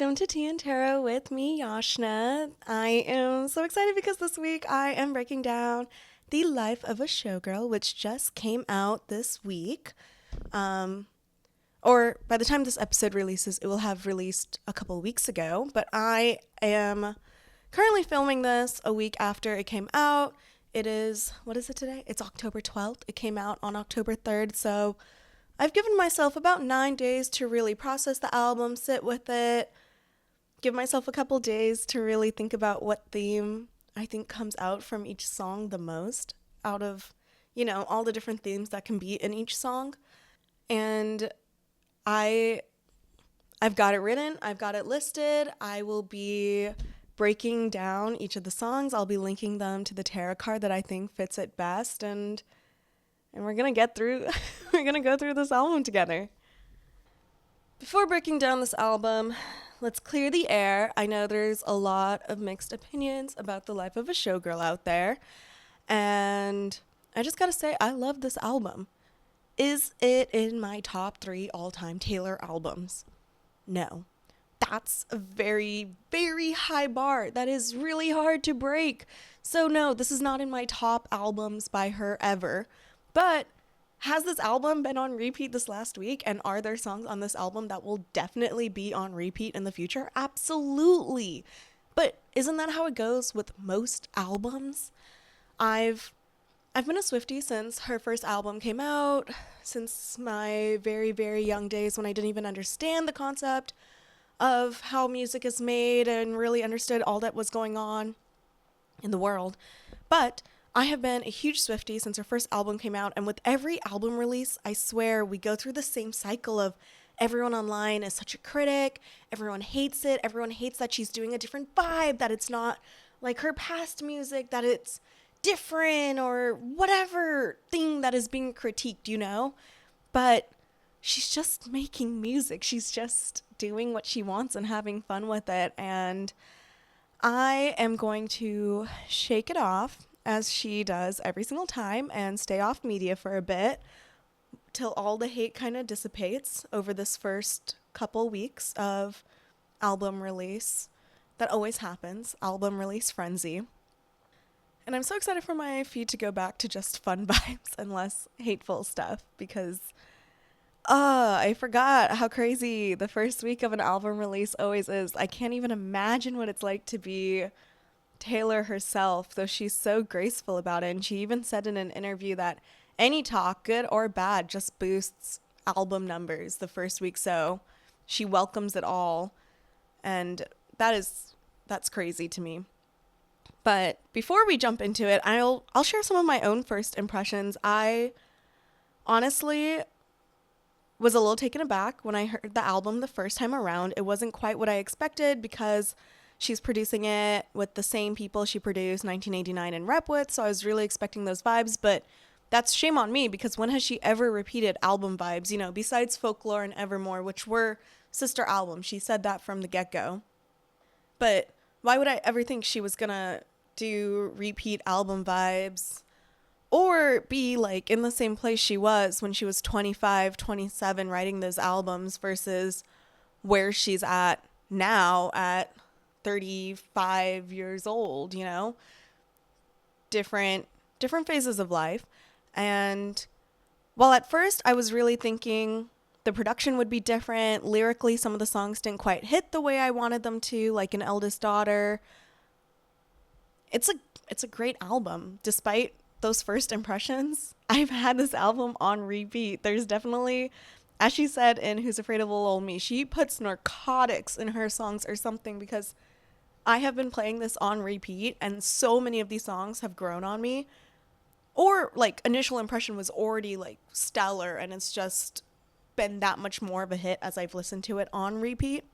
welcome to Tea and Tarot with me, Yashna. I am so excited because this week I am breaking down The Life of a Showgirl, which just came out this week. Or by the time this episode releases, it will have released a couple weeks ago, but I am currently filming this a week after it came out. It is, what is it today? It's October 12th. It came out on October 3rd, so I've given myself about 9 days to really process the album, sit with it, give myself a couple days to really think about what theme I think comes out from each song the most out of, all the different themes that can be in each song. And I I've got it written, I've got it listed. I will be breaking down each of the songs. I'll be linking them to the tarot card that I think fits it best, and we're going to get through we're going to go through this album together. Before breaking down this album, let's clear the air. I know there's a lot of mixed opinions about The Life of a Showgirl out there, and I just got to say I love this album. Is it in my top 3 all-time Taylor albums? No. That's a very, very high bar. That is really hard to break. So no, this is not in my top albums by her ever. But has this album been on repeat this last week? And are there songs on this album that will definitely be on repeat in the future? Absolutely. But isn't that how it goes with most albums? I've been a Swiftie since her first album came out, since my very, very young days when I didn't even understand the concept of how music is made and really understood all that was going on in the world. But I have been a huge Swiftie since her first album came out, and with every album release, I swear we go through the same cycle of everyone online is such a critic, everyone hates it, everyone hates that she's doing a different vibe, that it's not like her past music, that it's different or whatever thing that is being critiqued. But she's just making music. She's just doing what she wants and having fun with it. And I am going to shake it off as she does every single time and stay off media for a bit till all the hate kind of dissipates over this first couple weeks of album release. That always happens, album release frenzy. And I'm so excited for my feed to go back to just fun vibes and less hateful stuff because, I forgot how crazy the first week of an album release always is. I can't even imagine what it's like to be Taylor herself, though she's so graceful about it. And she even said in an interview that any talk, good or bad, just boosts album numbers the first week. So she welcomes it all. And that's crazy to me. But before we jump into it, I'll share some of my own first impressions. I honestly was a little taken aback when I heard the album the first time around. It wasn't quite what I expected because she's producing it with the same people she produced 1989 and Rep with, so I was really expecting those vibes, but that's shame on me because when has she ever repeated album vibes, besides Folklore and Evermore, which were sister albums. She said that from the get-go. But why would I ever think she was gonna do repeat album vibes or be like in the same place she was when she was 25, 27 writing those albums versus where she's at now at 35 years old, different phases of life. And while at first I was really thinking the production would be different, lyrically some of the songs didn't quite hit the way I wanted them to, like An Eldest Daughter. It's a great album. Despite those first impressions, I've had this album on repeat. There's definitely, as she said in Who's Afraid of Little Old Me, she puts narcotics in her songs or something because I have been playing this on repeat and so many of these songs have grown on me. Or like initial impression was already like stellar and it's just been that much more of a hit as I've listened to it on repeat.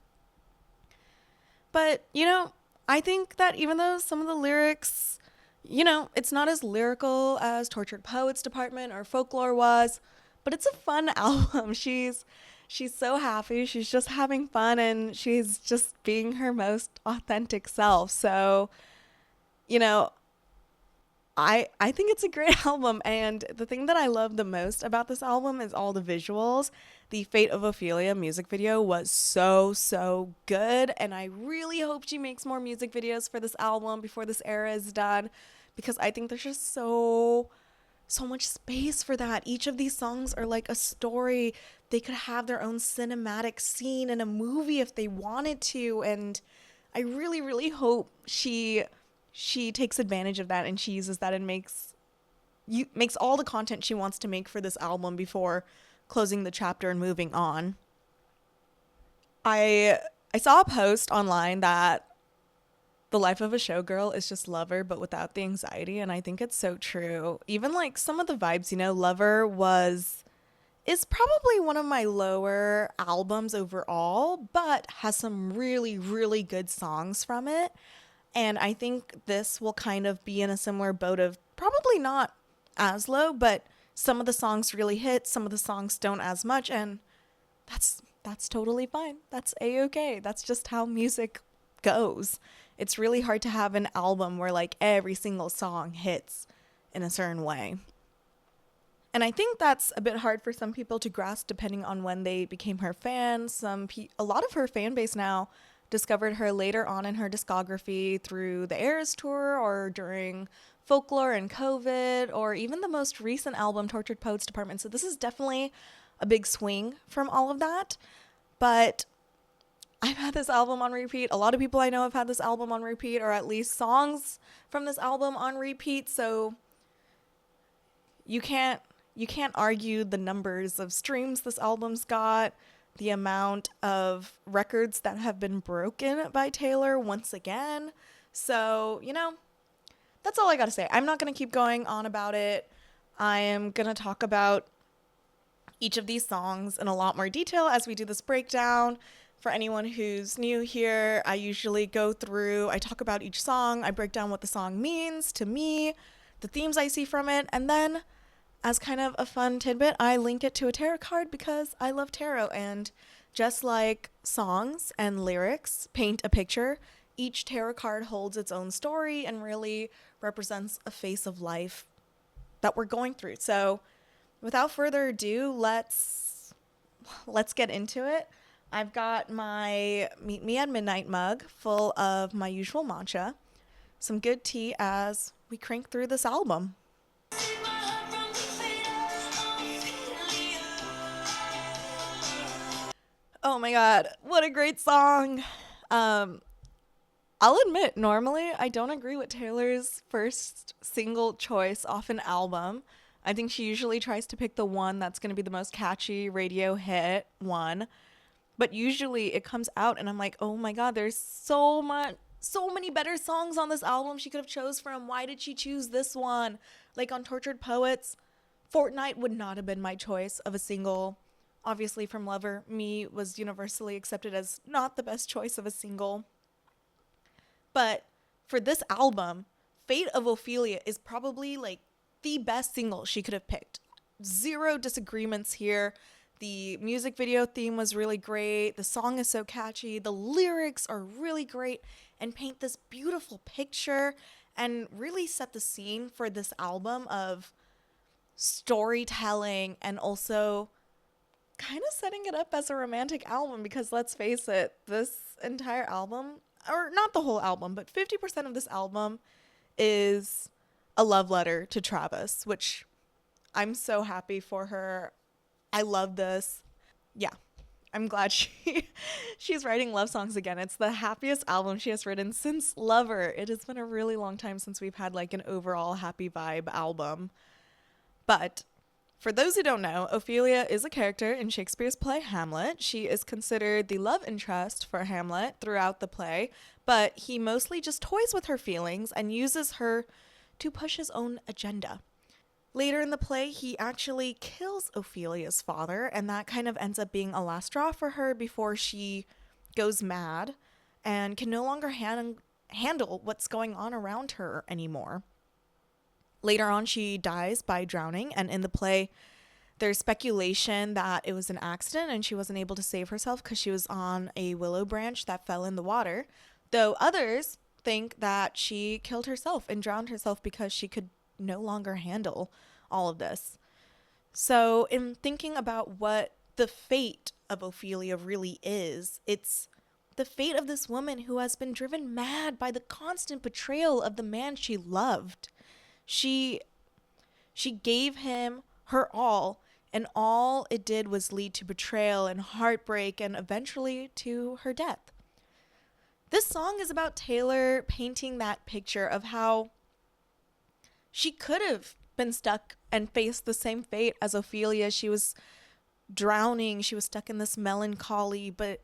But, I think that even though some of the lyrics, it's not as lyrical as Tortured Poets Department or Folklore was, but it's a fun album. She's so happy. She's just having fun and she's just being her most authentic self. So, I think it's a great album, and the thing that I love the most about this album is all the visuals. The Fate of Ophelia music video was so good, and I really hope she makes more music videos for this album before this era is done, because I think there's just so much space for that. Each of these songs are like a story. They could have their own cinematic scene in a movie if they wanted to, and I really hope she takes advantage of that and she uses that and makes all the content she wants to make for this album before closing the chapter and moving on. I saw a post online that the life of a showgirl is just Lover but without the anxiety, and I think it's so true. Even like some of the vibes, Lover was is probably one of my lower albums overall, but has some really good songs from it. And I think this will kind of be in a similar boat of probably not as low, but some of the songs really hit, some of the songs don't as much, and that's totally fine. That's a-okay. That's just how music goes. It's really hard to have an album where like every single song hits in a certain way. And I think that's a bit hard for some people to grasp depending on when they became her fans. A lot of her fan base now discovered her later on in her discography through the Eras tour or during Folklore and COVID, or even the most recent album, Tortured Poets Department. So this is definitely a big swing from all of that. But I've had this album on repeat. A lot of people I know have had this album on repeat, or at least songs from this album on repeat. So you can't argue the numbers of streams this album's got, the amount of records that have been broken by Taylor once again. So, that's all I gotta say. I'm not gonna keep going on about it. I am gonna talk about each of these songs in a lot more detail as we do this breakdown. For anyone who's new here, I usually I talk about each song, I break down what the song means to me, the themes I see from it, and then as kind of a fun tidbit, I link it to a tarot card because I love tarot. And just like songs and lyrics paint a picture, each tarot card holds its own story and really represents a phase of life that we're going through. So without further ado, let's get into it. I've got my Meet Me at Midnight mug full of my usual matcha, some good tea as we crank through this album. Oh my god, what a great song. I'll admit, normally I don't agree with Taylor's first single choice off an album. I think she usually tries to pick the one that's going to be the most catchy radio hit one. But usually it comes out and I'm like, oh my god, there's so many better songs on this album she could have chose from. Why did she choose this one? Like on Tortured Poets, Fortnight would not have been my choice of a single. Obviously from Lover, Me was universally accepted as not the best choice of a single. But for this album, Fate of Ophelia is probably like the best single she could have picked. Zero disagreements here. The music video theme was really great. The song is so catchy. The lyrics are really great and paint this beautiful picture and really set the scene for this album of storytelling and also kind of setting it up as a romantic album, because let's face it, this entire album, or not the whole album, but 50% of this album is a love letter to Travis, which I'm so happy for her. I love this. Yeah, I'm glad she's writing love songs again. It's the happiest album she has written since Lover. It has been a really long time since we've had like an overall happy vibe album. But for those who don't know, Ophelia is a character in Shakespeare's play Hamlet. She is considered the love interest for Hamlet throughout the play, but he mostly just toys with her feelings and uses her to push his own agenda. Later in the play, he actually kills Ophelia's father, and that kind of ends up being a last straw for her before she goes mad and can no longer handle what's going on around her anymore. Later on, she dies by drowning, and in the play, there's speculation that it was an accident and she wasn't able to save herself because she was on a willow branch that fell in the water, though others think that she killed herself and drowned herself because she could no longer handle all of this. So, in thinking about what the fate of Ophelia really is, it's the fate of this woman who has been driven mad by the constant betrayal of the man she loved. She gave him her all, and all it did was lead to betrayal and heartbreak and eventually to her death. This song is about Taylor painting that picture of how she could have been stuck and faced the same fate as Ophelia. She was drowning, she was stuck in this melancholy, but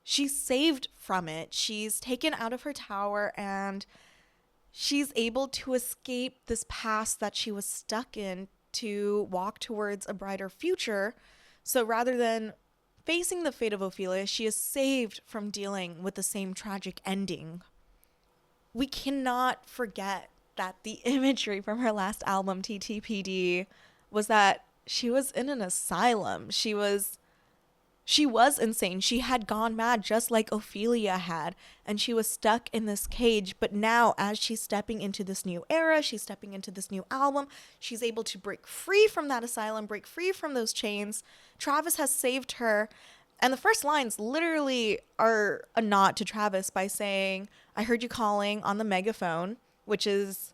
she's saved from it. She's taken out of her tower and she's able to escape this past that she was stuck in to walk towards a brighter future. So rather than facing the fate of Ophelia, she is saved from dealing with the same tragic ending. We cannot forget that the imagery from her last album, TTPD, was that she was in an asylum. She was insane. She had gone mad just like Ophelia had, and she was stuck in this cage. But now, as she's stepping into this new era, she's stepping into this new album, she's able to break free from that asylum, break free from those chains. Travis has saved her. And the first lines literally are a nod to Travis by saying, "I heard you calling on the megaphone," which is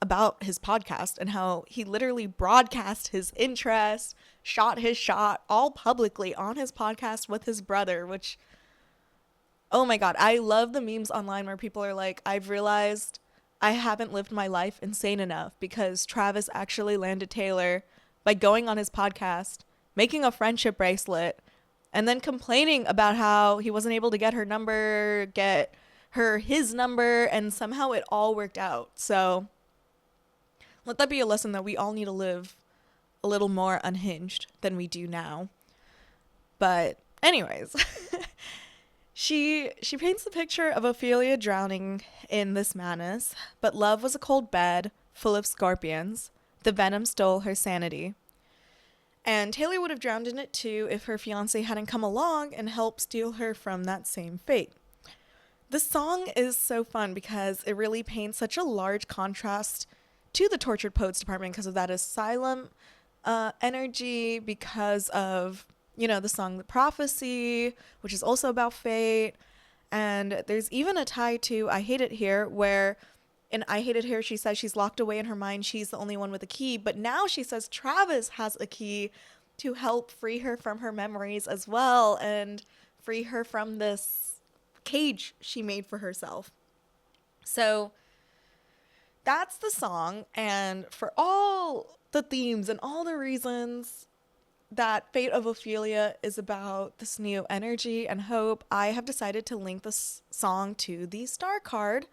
about his podcast and how he literally broadcast his interest, shot his shot all publicly on his podcast with his brother, which, oh my God, I love the memes online where people are like, I've realized I haven't lived my life insane enough because Travis actually landed Taylor by going on his podcast, making a friendship bracelet, and then complaining about how he wasn't able to get her number, get her his number, and somehow it all worked out. So let that be a lesson that we all need to live a little more unhinged than we do now. But anyways, she paints the picture of Ophelia drowning in this madness, but love was a cold bed full of scorpions. The venom stole her sanity. And Taylor would have drowned in it too if her fiancé hadn't come along and helped steal her from that same fate. The song is so fun because it really paints such a large contrast to the Tortured Poets department because of that asylum energy, because of, the song The Prophecy, which is also about fate. And there's even a tie to I Hate It Here, where in I Hate It Here she says she's locked away in her mind, she's the only one with a key, but now she says Travis has a key to help free her from her memories as well and free her from this cage she made for herself. So that's the song, and for all the themes and all the reasons that Fate of Ophelia is about this new energy and hope, I have decided to link this song to the star card,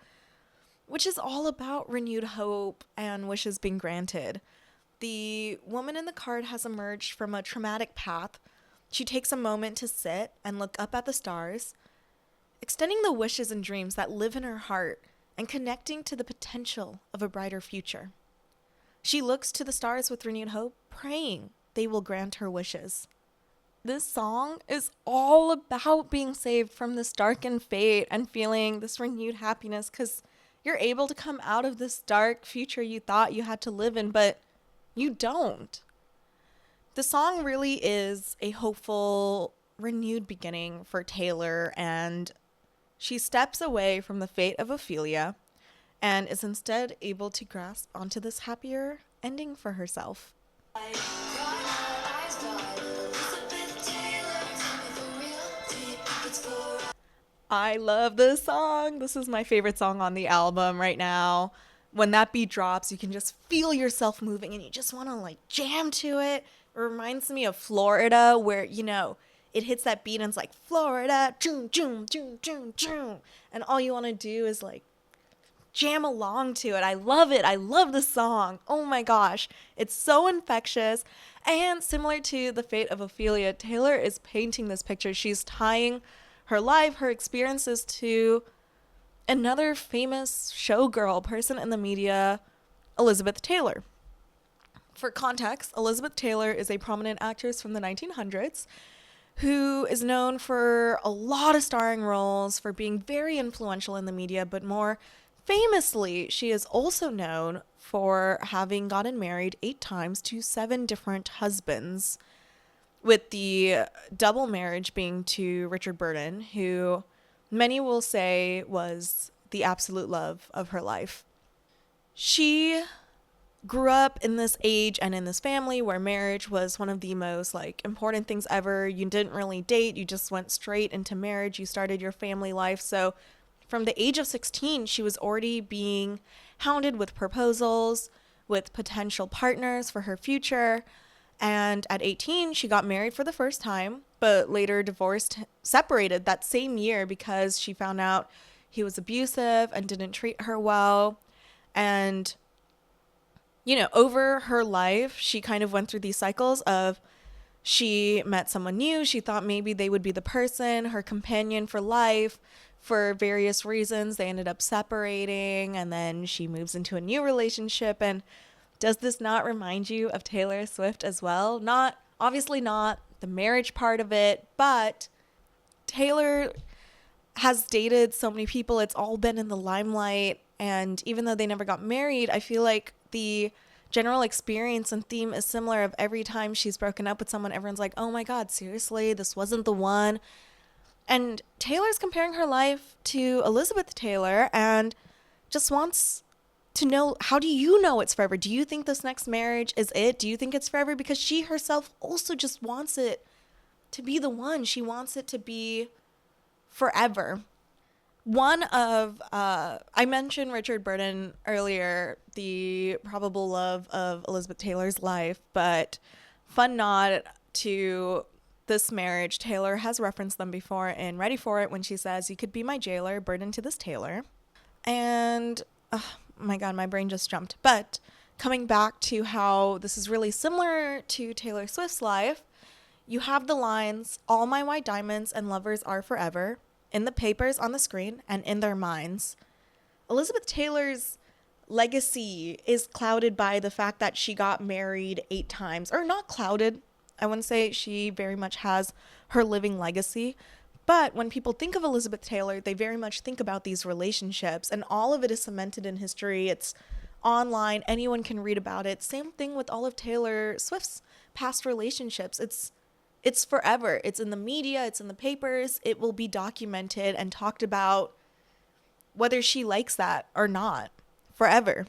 which is all about renewed hope and wishes being granted. The woman in the card has emerged from a traumatic path. She takes a moment to sit and look up at the stars, extending the wishes and dreams that live in her heart and connecting to the potential of a brighter future. She looks to the stars with renewed hope, praying they will grant her wishes. This song is all about being saved from this darkened fate and feeling this renewed happiness because you're able to come out of this dark future you thought you had to live in, but you don't. The song really is a hopeful, renewed beginning for Taylor, and she steps away from the fate of Ophelia and is instead able to grasp onto this happier ending for herself. I love this song. This is my favorite song on the album right now. When that beat drops, you can just feel yourself moving and you just want to jam to it. It reminds me of Florida, where, it hits that beat and it's like, Florida, joom, joom, joom, joom, joom. And all you want to do is jam along to it. I love it. I love the song. Oh my gosh. It's so infectious. And similar to the fate of Ophelia, Taylor is painting this picture. She's tying her life, her experiences to another famous showgirl person in the media, Elizabeth Taylor. For context, Elizabeth Taylor is a prominent actress from the 1900s who is known for a lot of starring roles, for being very influential in the media, but more Famously, she is also known for having gotten married 8 times to 7 different husbands, with the double marriage being to Richard Burton, who many will say was the absolute love of her life. She grew up in this age and in this family where marriage was one of the most like important things ever. You didn't really date, you just went straight into marriage. You started your family life. So from the age of 16, she was already being hounded with proposals, with potential partners for her future. And at 18, she got married for the first time, but later divorced, separated that same year because she found out he was abusive and didn't treat her well. And over her life, she kind of went through these cycles of she met someone new. She thought maybe they would be the person, her companion for life. For various reasons, they ended up separating, and then she moves into a new relationship. And does this not remind you of Taylor Swift as well? Not, obviously not the marriage part of it, but Taylor has dated so many people. It's all been in the limelight. And even though they never got married, I feel like the general experience and theme is similar of every time she's broken up with someone, everyone's like, oh my God, seriously, this wasn't the one. And Taylor's comparing her life to Elizabeth Taylor and just wants to know, how do you know it's forever? Do you think this next marriage is it? Do you think it's forever? Because she herself also just wants it to be the one. She wants it to be forever. I mentioned Richard Burton earlier, the probable love of Elizabeth Taylor's life, but fun nod to this marriage, Taylor has referenced them before in Ready for It when she says, "You could be my jailer, Burton to this Taylor." And, oh my God, my brain just jumped. But coming back to how this is really similar to Taylor Swift's life, you have the lines, "All my white diamonds and lovers are forever," in the papers, on the screen, and in their minds. Elizabeth Taylor's legacy is clouded by the fact that she got married 8 times. Or not clouded. I wouldn't say she very much has her living legacy. But when people think of Elizabeth Taylor, they very much think about these relationships. And all of it is cemented in history. It's online. Anyone can read about it. Same thing with all of Taylor Swift's past relationships. It's forever. It's in the media. It's in the papers. It will be documented and talked about whether she likes that or not. Forever.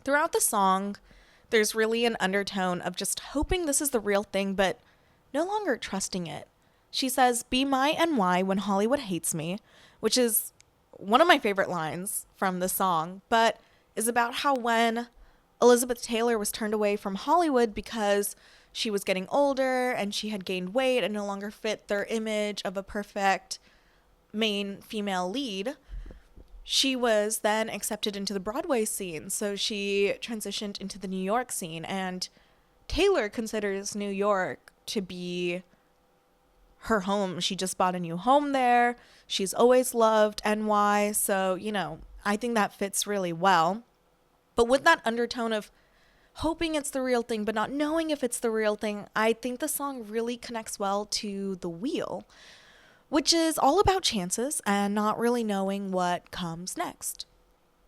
Throughout the song, there's really an undertone of just hoping this is the real thing, but no longer trusting it. She says, "Be my NY when Hollywood hates me," which is one of my favorite lines from the song, but is about how when Elizabeth Taylor was turned away from Hollywood because she was getting older and she had gained weight and no longer fit their image of a perfect main female lead, she was then accepted into the Broadway scene. So she transitioned into the New York scene. And Taylor considers New York to be her home. She just bought a new home there. She's always loved NY. So, I think that fits really well. But with that undertone of hoping it's the real thing, but not knowing if it's the real thing, I think the song really connects well to The Wheel, which is all about chances and not really knowing what comes next.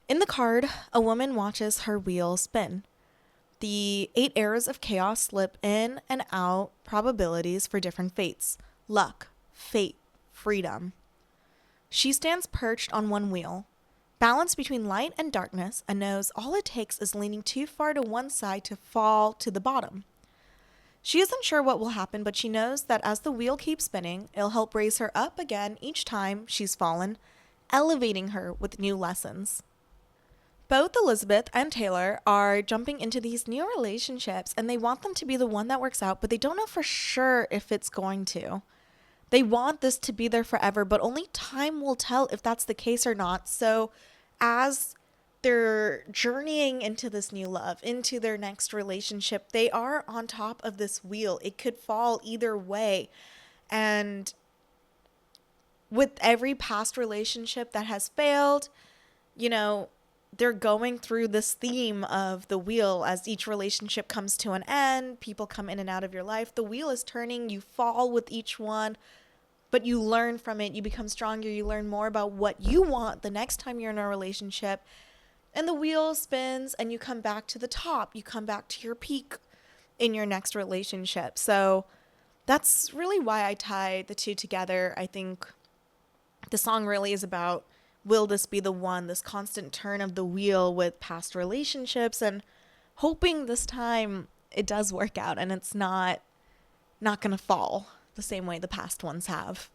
In the card, a woman watches her wheel spin. The 8 arrows of chaos slip in and out probabilities for different fates. Luck, fate, freedom. She stands perched on one wheel, balanced between light and darkness, and knows all it takes is leaning too far to one side to fall to the bottom. She isn't sure what will happen, but she knows that as the wheel keeps spinning, it'll help raise her up again each time she's fallen, elevating her with new lessons. Both Elizabeth and Taylor are jumping into these new relationships, and they want them to be the one that works out, but they don't know for sure if it's going to. They want this to be there forever, but only time will tell if that's the case or not. So as they're journeying into this new love, into their next relationship, they are on top of this wheel. It could fall either way. And with every past relationship that has failed, they're going through this theme of the wheel as each relationship comes to an end. People come in and out of your life. The wheel is turning. You fall with each one. but you learn from it, you become stronger, you learn more about what you want the next time you're in a relationship, and the wheel spins and you come back to the top, you come back to your peak in your next relationship. So that's really why I tie the two together. I think the song really is about, will this be the one, this constant turn of the wheel with past relationships, and hoping this time it does work out and it's not gonna fall the same way the past ones have.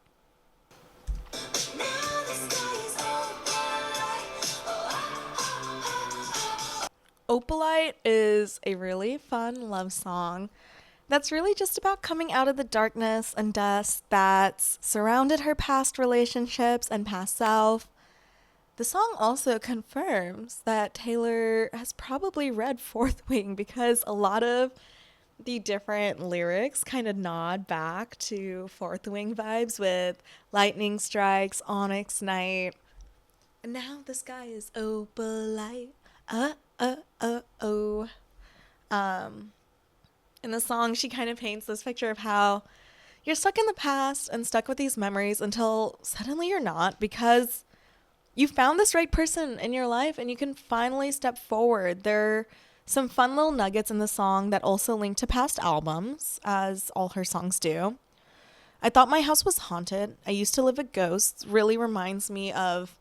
Opalite is a really fun love song that's really just about coming out of the darkness and dust that's surrounded her past relationships and past self. The song also confirms that Taylor has probably read Fourth Wing, because a lot of the different lyrics kind of nod back to Fourth Wing vibes with lightning strikes, onyx night. And now the sky is opalite. Oh. In the song, she kind of paints this picture of how you're stuck in the past and stuck with these memories until suddenly you're not, because you found this right person in your life and you can finally step forward. There are some fun little nuggets in the song that also link to past albums, as all her songs do. I Thought My House Was Haunted. I Used to Live with Ghosts really reminds me of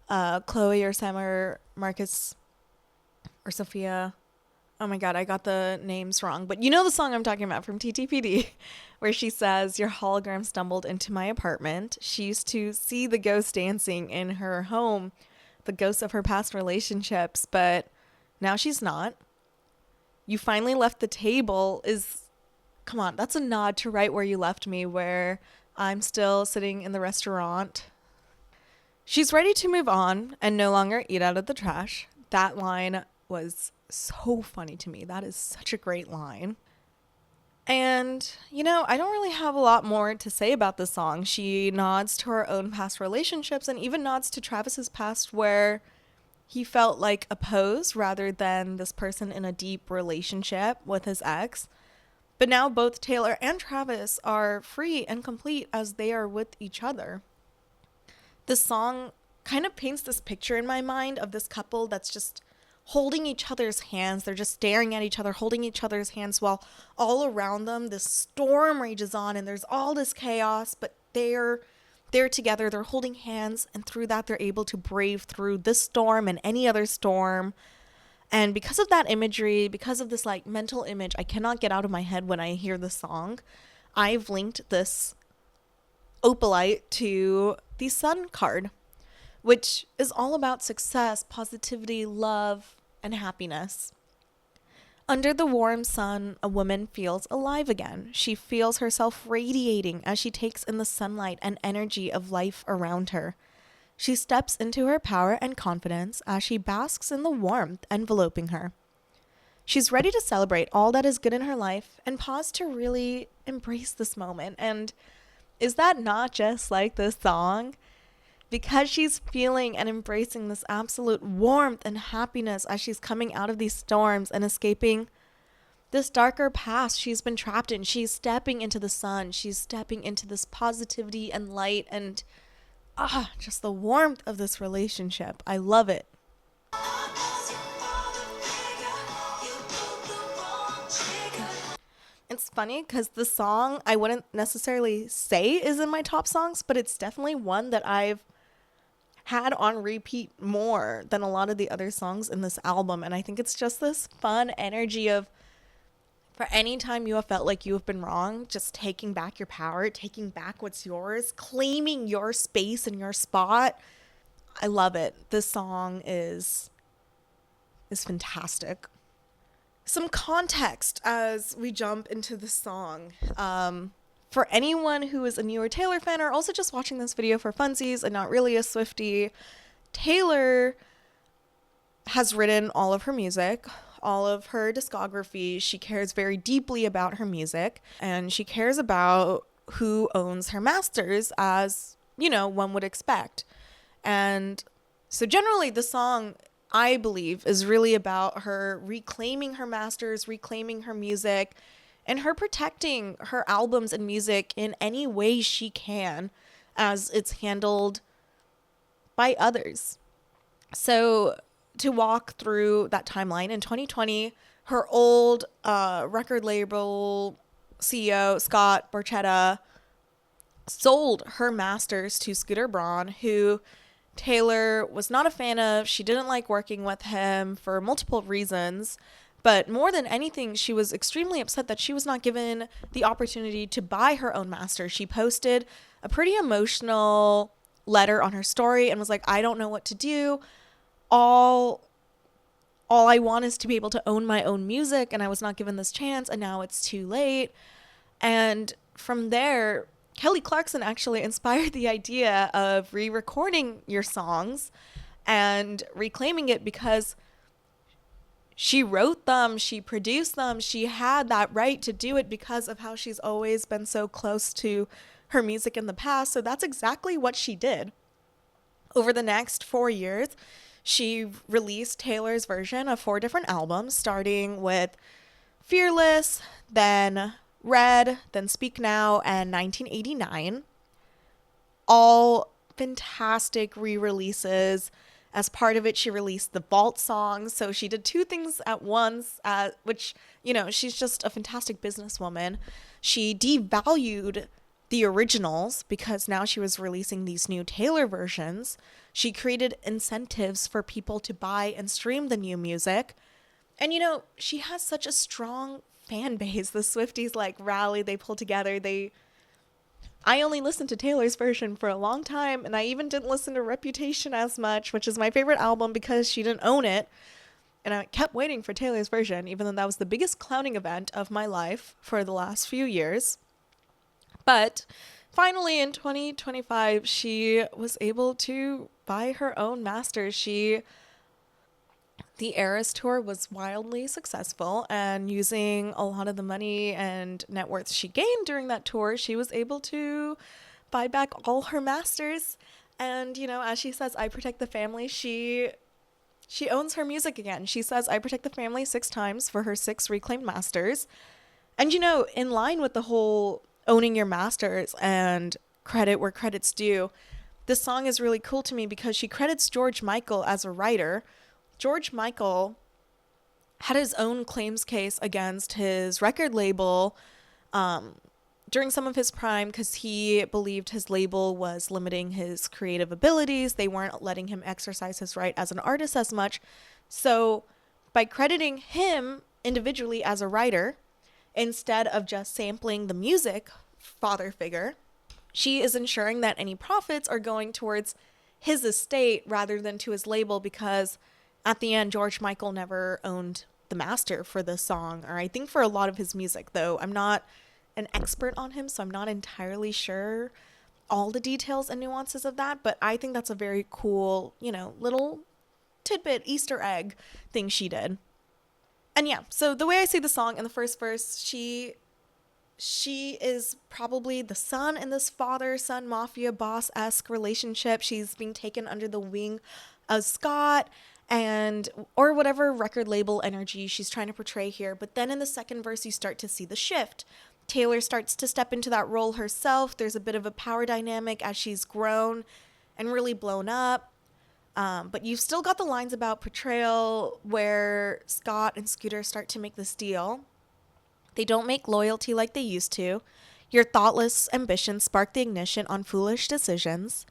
Chloe or Sam or Marcus or Sophia. Oh my God, I got the names wrong. But you know the song I'm talking about from TTPD, where she says, your hologram stumbled into my apartment. She used to see the ghost dancing in her home, the ghosts of her past relationships, but now she's not. You finally left the table is, come on, that's a nod to Right Where You Left Me, where I'm still sitting in the restaurant. She's ready to move on and no longer eat out of the trash. That line was so funny to me. That is such a great line. And, I don't really have a lot more to say about this song. She nods to her own past relationships and even nods to Travis's past, where he felt like a pose rather than this person in a deep relationship with his ex. But now both Taylor and Travis are free and complete as they are with each other. This song kind of paints this picture in my mind of this couple that's just holding each other's hands. They're just staring at each other, holding each other's hands, while all around them this storm rages on and there's all this chaos, but they're together, they're holding hands, and through that they're able to brave through this storm and any other storm. And because of that imagery, because of this mental image I cannot get out of my head when I hear the song, I've linked this Opalite to the Sun card, which is all about success, positivity, love, and happiness. Under the warm sun, a woman feels alive again. She feels herself radiating as she takes in the sunlight and energy of life around her. She steps into her power and confidence as she basks in the warmth enveloping her. She's ready to celebrate all that is good in her life and pause to really embrace this moment. And is that not just like this song? Because she's feeling and embracing this absolute warmth and happiness as she's coming out of these storms and escaping this darker past she's been trapped in. She's stepping into the sun. She's stepping into this positivity and light and just the warmth of this relationship. I love it. It's funny because the song I wouldn't necessarily say is in my top songs, but it's definitely one that I've had on repeat more than a lot of the other songs in this album. And I think it's just this fun energy of, for any time you have felt like you have been wrong, just taking back your power, taking back what's yours, claiming your space and your spot. I love it. This song is fantastic. Some context as we jump into the song. For anyone who is a newer Taylor fan or also just watching this video for funsies and not really a Swiftie, Taylor has written all of her music, all of her discography. She cares very deeply about her music, and she cares about who owns her masters, as, one would expect. And so generally the song, I believe, is really about her reclaiming her masters, reclaiming her music, and her protecting her albums and music in any way she can as it's handled by others. So to walk through that timeline, in 2020, her old record label CEO, Scott Borchetta, sold her masters to Scooter Braun, who Taylor was not a fan of. She didn't like working with him for multiple reasons. But more than anything, she was extremely upset that she was not given the opportunity to buy her own master. She posted a pretty emotional letter on her story and was like, I don't know what to do. All I want is to be able to own my own music, and I was not given this chance, and now it's too late. And from there, Kelly Clarkson actually inspired the idea of re-recording your songs and reclaiming it, because she wrote them, she produced them, she had that right to do it because of how she's always been so close to her music in the past. So that's exactly what she did. Over the next 4 years, she released Taylor's version of 4 different albums, starting with Fearless, then Red, then Speak Now, and 1989. All fantastic re-releases. As part of it, she released the Vault songs. So she did 2 things at once, which, she's just a fantastic businesswoman. She devalued the originals because now she was releasing these new Taylor versions. She created incentives for people to buy and stream the new music. And, she has such a strong fan base. The Swifties rally, they pull together. I only listened to Taylor's version for a long time, and I even didn't listen to Reputation as much, which is my favorite album, because she didn't own it. And I kept waiting for Taylor's version, even though that was the biggest clowning event of my life for the last few years. But finally, in 2025, she was able to buy her own masters. The Eras Tour was wildly successful, and using a lot of the money and net worth she gained during that tour, she was able to buy back all her masters. And, as she says, I protect the family. She owns her music again. She says, I protect the family 6 times for her 6 reclaimed masters. And, in line with the whole owning your masters and credit where credit's due, this song is really cool to me because she credits George Michael as a writer. George Michael had his own claims case against his record label during some of his prime, because he believed his label was limiting his creative abilities. They weren't letting him exercise his right as an artist as much. So by crediting him individually as a writer, instead of just sampling the music, father figure, she is ensuring that any profits are going towards his estate rather than to his label, because at the end, George Michael never owned the master for this song, or I think for a lot of his music, though I'm not an expert on him, so I'm not entirely sure all the details and nuances of that, but I think that's a very cool, little tidbit, Easter egg thing she did. And yeah, so the way I see the song in the first verse, she is probably the son in this father-son mafia boss-esque relationship. She's being taken under the wing of Scott, or whatever record label energy she's trying to portray here. But then in the second verse, you start to see the shift. Taylor starts to step into that role herself. There's a bit of a power dynamic as she's grown and really blown up. But you've still got the lines about portrayal where Scott and Scooter start to make this deal. They don't make loyalty like they used to. Your thoughtless ambitions spark the ignition on foolish decisions.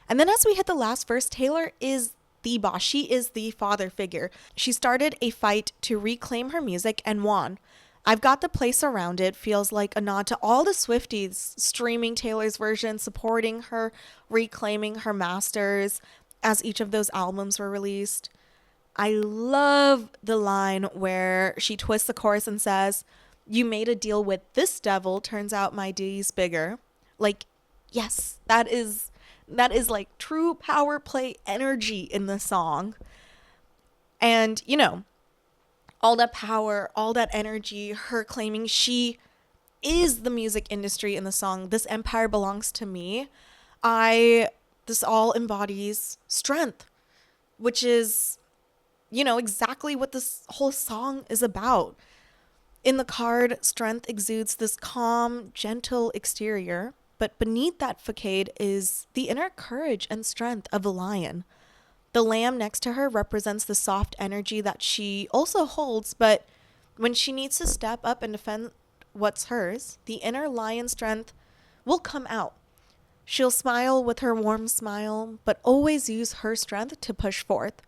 And then as we hit the last verse, Taylor is the boss. She is the father figure. She started a fight to reclaim her music and won. I've Got the Place Surrounded feels like a nod to all the Swifties streaming Taylor's version, supporting her, reclaiming her masters as each of those albums were released. I love the line where she twists the chorus and says, "You made a deal with this devil, turns out my D's bigger." Yes, that is true power play energy in the song. And, all that power, all that energy, her claiming she is the music industry in the song. This empire belongs to me. This all embodies strength, which is, exactly what this whole song is about. In the card, strength exudes this calm, gentle exterior, but beneath that facade is the inner courage and strength of a lion. The lamb next to her represents the soft energy that she also holds, but when she needs to step up and defend what's hers, the inner lion strength will come out. She'll smile with her warm smile, but always use her strength to push forth.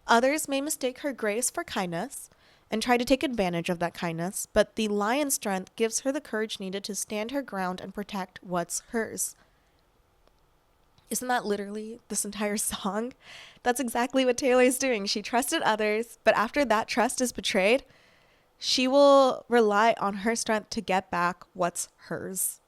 Others may mistake her grace for kindness and try to take advantage of that kindness, but the lion strength gives her the courage needed to stand her ground and protect what's hers. Isn't that literally this entire song? That's exactly what Taylor's doing. She trusted others, but after that trust is betrayed, she will rely on her strength to get back what's hers.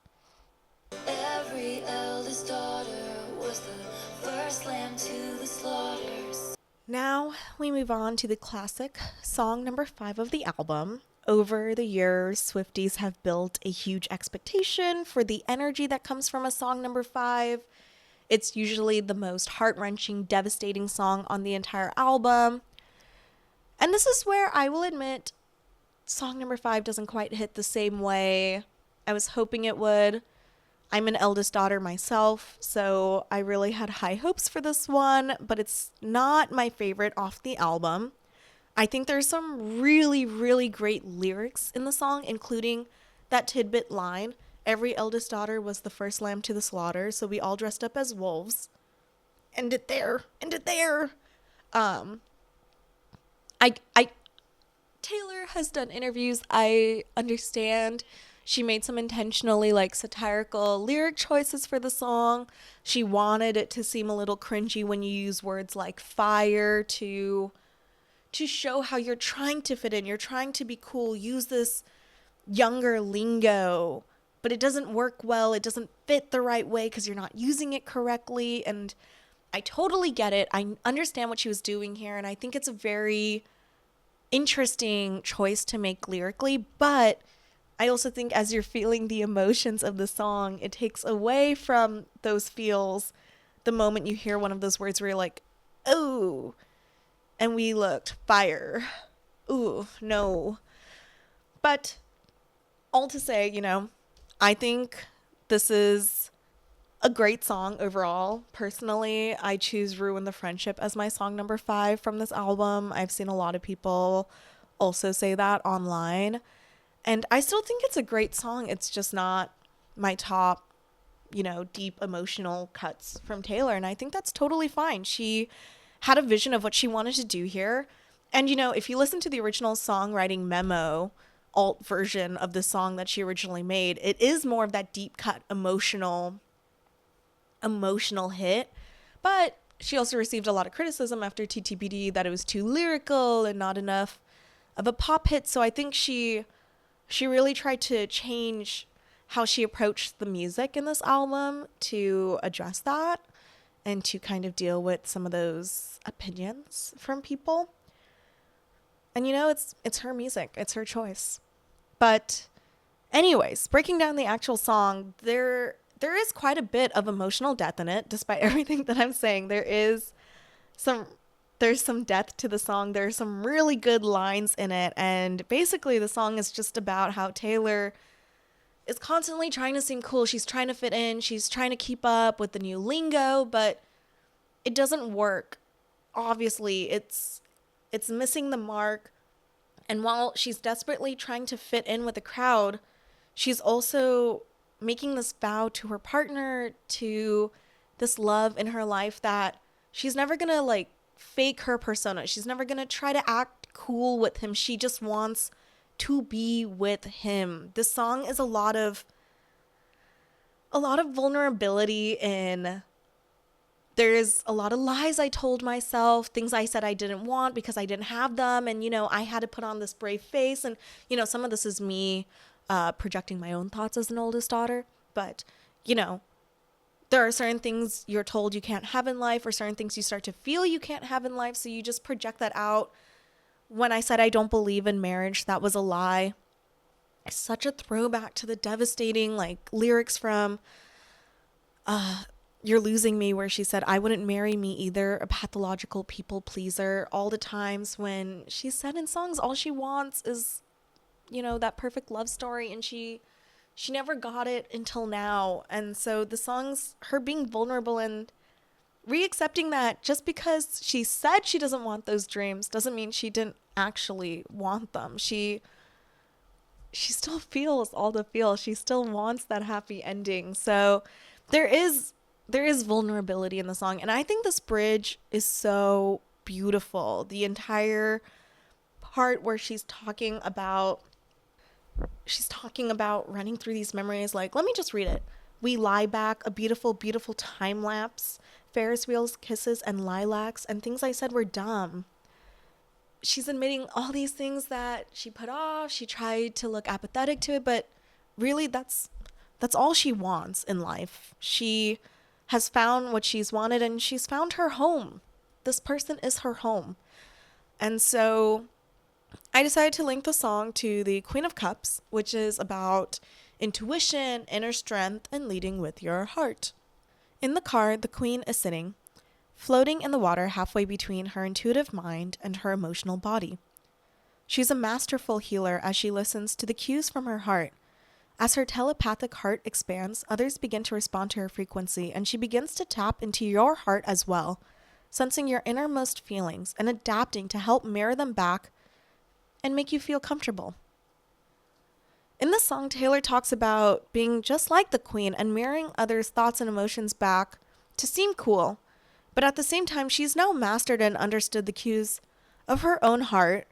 Every eldest daughter was the first lamb to the slaughters. Now we move on to the classic song number 5 of the album. Over the years, Swifties have built a huge expectation for the energy that comes from a song number 5. It's usually the most heart-wrenching, devastating song on the entire album. And this is where I will admit song number 5 doesn't quite hit the same way I was hoping it would. I'm an eldest daughter myself, so I really had high hopes for this one, but it's not my favorite off the album. I think there's some really, really great lyrics in the song, including that tidbit line, every eldest daughter was the first lamb to the slaughter, so we all dressed up as wolves. End it there. End it there. I Taylor has done interviews. I understand she made some intentionally satirical lyric choices for the song. She wanted it to seem a little cringy when you use words like fire to show how you're trying to fit in. You're trying to be cool. Use this younger lingo, but it doesn't work well. It doesn't fit the right way because you're not using it correctly. And I totally get it. I understand what she was doing here. And I think it's a very interesting choice to make lyrically, but I also think as you're feeling the emotions of the song, it takes away from those feels the moment you hear one of those words where you're like, oh, and we looked fire. Ooh, no. But all to say, I think this is a great song overall. Personally, I choose Ruin the Friendship as my song number 5 from this album. I've seen a lot of people also say that online. And I still think it's a great song. It's just not my top, deep emotional cuts from Taylor. And I think that's totally fine. She had a vision of what she wanted to do here. And, if you listen to the original songwriting memo, alt version of the song that she originally made, it is more of that deep cut emotional hit. But she also received a lot of criticism after TTBD that it was too lyrical and not enough of a pop hit. So I think she really tried to change how she approached the music in this album to address that and to kind of deal with some of those opinions from people. And it's her music, it's her choice. But anyways, breaking down the actual song, there is quite a bit of emotional depth in it, despite everything that I'm saying. There's some depth to the song. There's some really good lines in it. And basically the song is just about how Taylor is constantly trying to seem cool. She's trying to fit in. She's trying to keep up with the new lingo, but it doesn't work. Obviously, it's missing the mark. And while she's desperately trying to fit in with the crowd, she's also making this vow to her partner, to this love in her life, that she's never going to fake her persona. She's never going to try to act cool with him. She just wants to be with him. This song is a lot of vulnerability, and there's a lot of lies I told myself, things I said I didn't want because I didn't have them. And, I had to put on this brave face. And, some of this is me projecting my own thoughts as an oldest daughter. But, there are certain things you're told you can't have in life, or certain things you start to feel you can't have in life. So you just project that out. When I said I don't believe in marriage, that was a lie. It's such a throwback to the devastating lyrics from You're Losing Me, where she said, I wouldn't marry me either, a pathological people pleaser. All the times when she said in songs all she wants is that perfect love story, and she never got it until now. And so the song's her being vulnerable and reaccepting that just because she said she doesn't want those dreams doesn't mean she didn't actually want them. She still feels all the feels. She still wants that happy ending. So there is vulnerability in the song, and I think this bridge is so beautiful. The entire part where she's talking about running through these memories. Like, let me just read it. We lie back, a beautiful, beautiful time lapse, Ferris wheels, kisses, and lilacs, and things I said were dumb. She's admitting all these things that she put off. She tried to look apathetic to it, but really that's all she wants in life. She has found what she's wanted, and she's found her home. This person is her home. And so I decided to link the song to the Queen of Cups, which is about intuition, inner strength, and leading with your heart. In the car, the Queen is sitting, floating in the water halfway between her intuitive mind and her emotional body. She's a masterful healer as she listens to the cues from her heart. As her telepathic heart expands, others begin to respond to her frequency, and she begins to tap into your heart as well, sensing your innermost feelings and adapting to help mirror them back and make you feel comfortable. In the song, Taylor talks about being just like the Queen and mirroring others' thoughts and emotions back to seem cool, but at the same time, she's now mastered and understood the cues of her own heart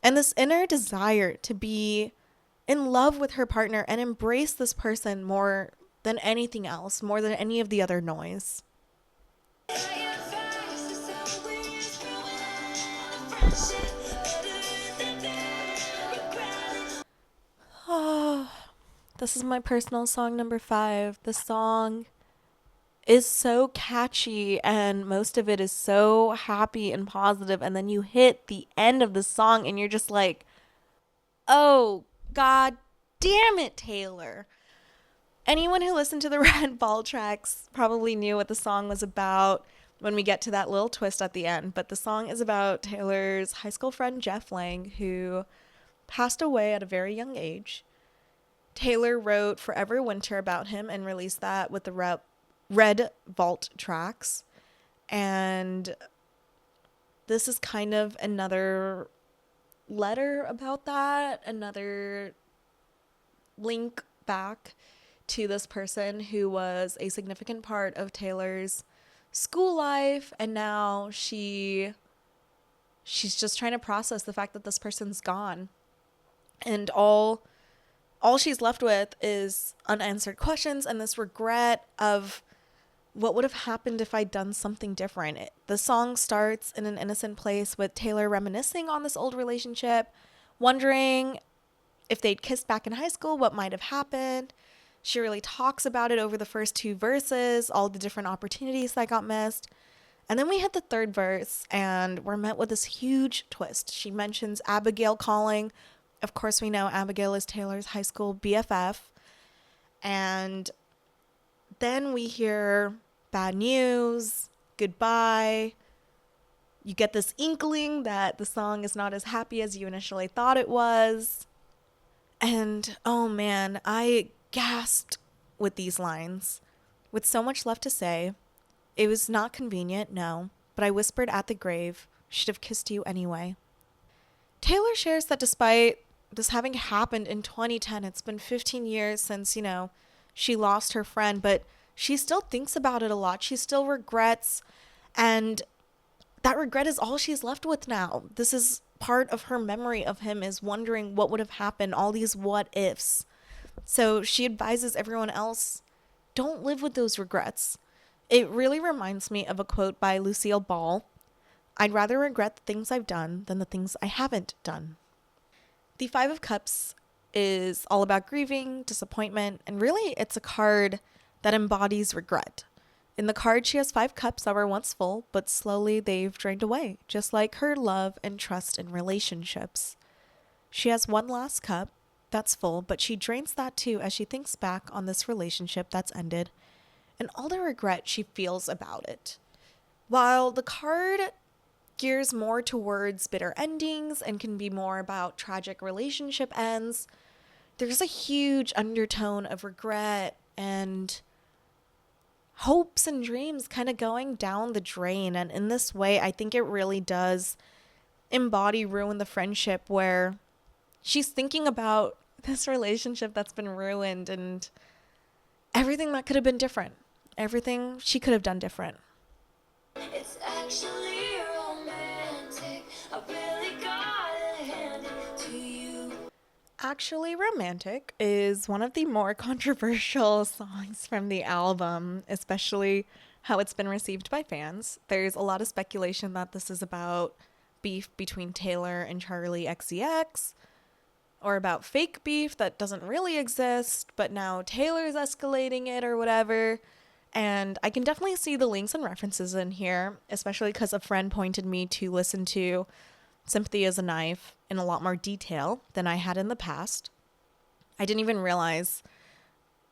and this inner desire to be in love with her partner and embrace this person more than anything else, more than any of the other noise. Oh, this is my personal song number 5. The song is so catchy and most of it is so happy and positive, and then you hit the end of the song and you're just like, oh god damn it, Taylor. Anyone who listened to the Red Ball tracks probably knew what the song was about when we get to that little twist at the end, but the song is about Taylor's high school friend Jeff Lang, who passed away at a very young age. Taylor wrote Forever Winter about him and released that with the Red Vault tracks. And this is kind of another letter about that, another link back to this person who was a significant part of Taylor's school life, and now she's just trying to process the fact that this person's gone. And all she's left with is unanswered questions and this regret of what would have happened if I'd done something different. The song starts in an innocent place with Taylor reminiscing on this old relationship, wondering if they'd kissed back in high school, what might have happened. She really talks about it over the first 2 verses, all the different opportunities that got missed. And then we hit the 3rd verse and we're met with this huge twist. She mentions Abigail calling. Of course, we know Abigail is Taylor's high school BFF. And then we hear bad news, goodbye. You get this inkling that the song is not as happy as you initially thought it was. And oh man, I gasped with these lines. With so much left to say, it was not convenient, no, but I whispered at the grave, should have kissed you anyway. Taylor shares that despite this having happened in 2010, it's been 15 years since, she lost her friend, but she still thinks about it a lot. She still regrets, and that regret is all she's left with now. This is part of her memory of him, is wondering what would have happened, all these what ifs. So she advises everyone else, don't live with those regrets. It really reminds me of a quote by Lucille Ball. I'd rather regret the things I've done than the things I haven't done. The 5 of Cups is all about grieving, disappointment, and really it's a card that embodies regret. In the card, she has 5 cups that were once full, but slowly they've drained away, just like her love and trust in relationships. She has one last cup that's full, but she drains that too as she thinks back on this relationship that's ended and all the regret she feels about it. While the card gears more towards bitter endings and can be more about tragic relationship ends, there's a huge undertone of regret and hopes and dreams kind of going down the drain. And in this way, I think it really does embody Ruin the Friendship, where she's thinking about this relationship that's been ruined and everything that could have been different, everything she could have done different. It's actually romantic. I really gotta hand it to you. Actually Romantic is one of the more controversial songs from the album, especially how it's been received by fans. There's a lot of speculation that this is about beef between Taylor and Charli XCX, or about fake beef that doesn't really exist, but now Taylor's escalating it or whatever. And I can definitely see the links and references in here, especially because a friend pointed me to listen to Sympathy is a Knife in a lot more detail than I had in the past. I didn't even realize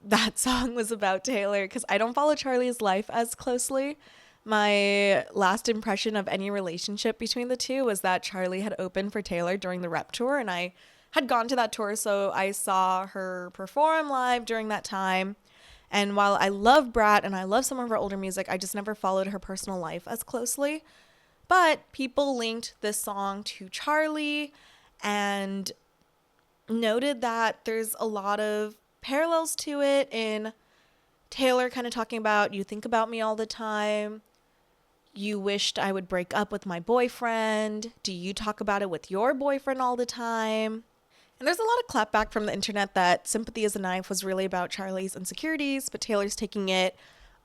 that song was about Taylor because I don't follow Charli's life as closely. My last impression of any relationship between the two was that Charli had opened for Taylor during the Rep tour, and I had gone to that tour, so I saw her perform live during that time. And while I love Brat and I love some of her older music, I just never followed her personal life as closely. But people linked this song to Charli and noted that there's a lot of parallels to it in Taylor kind of talking about, you think about me all the time. You wished I would break up with my boyfriend. Do you talk about it with your boyfriend all the time? And there's a lot of clapback from the internet that Sympathy is a Knife was really about Charli's insecurities, but Taylor's taking it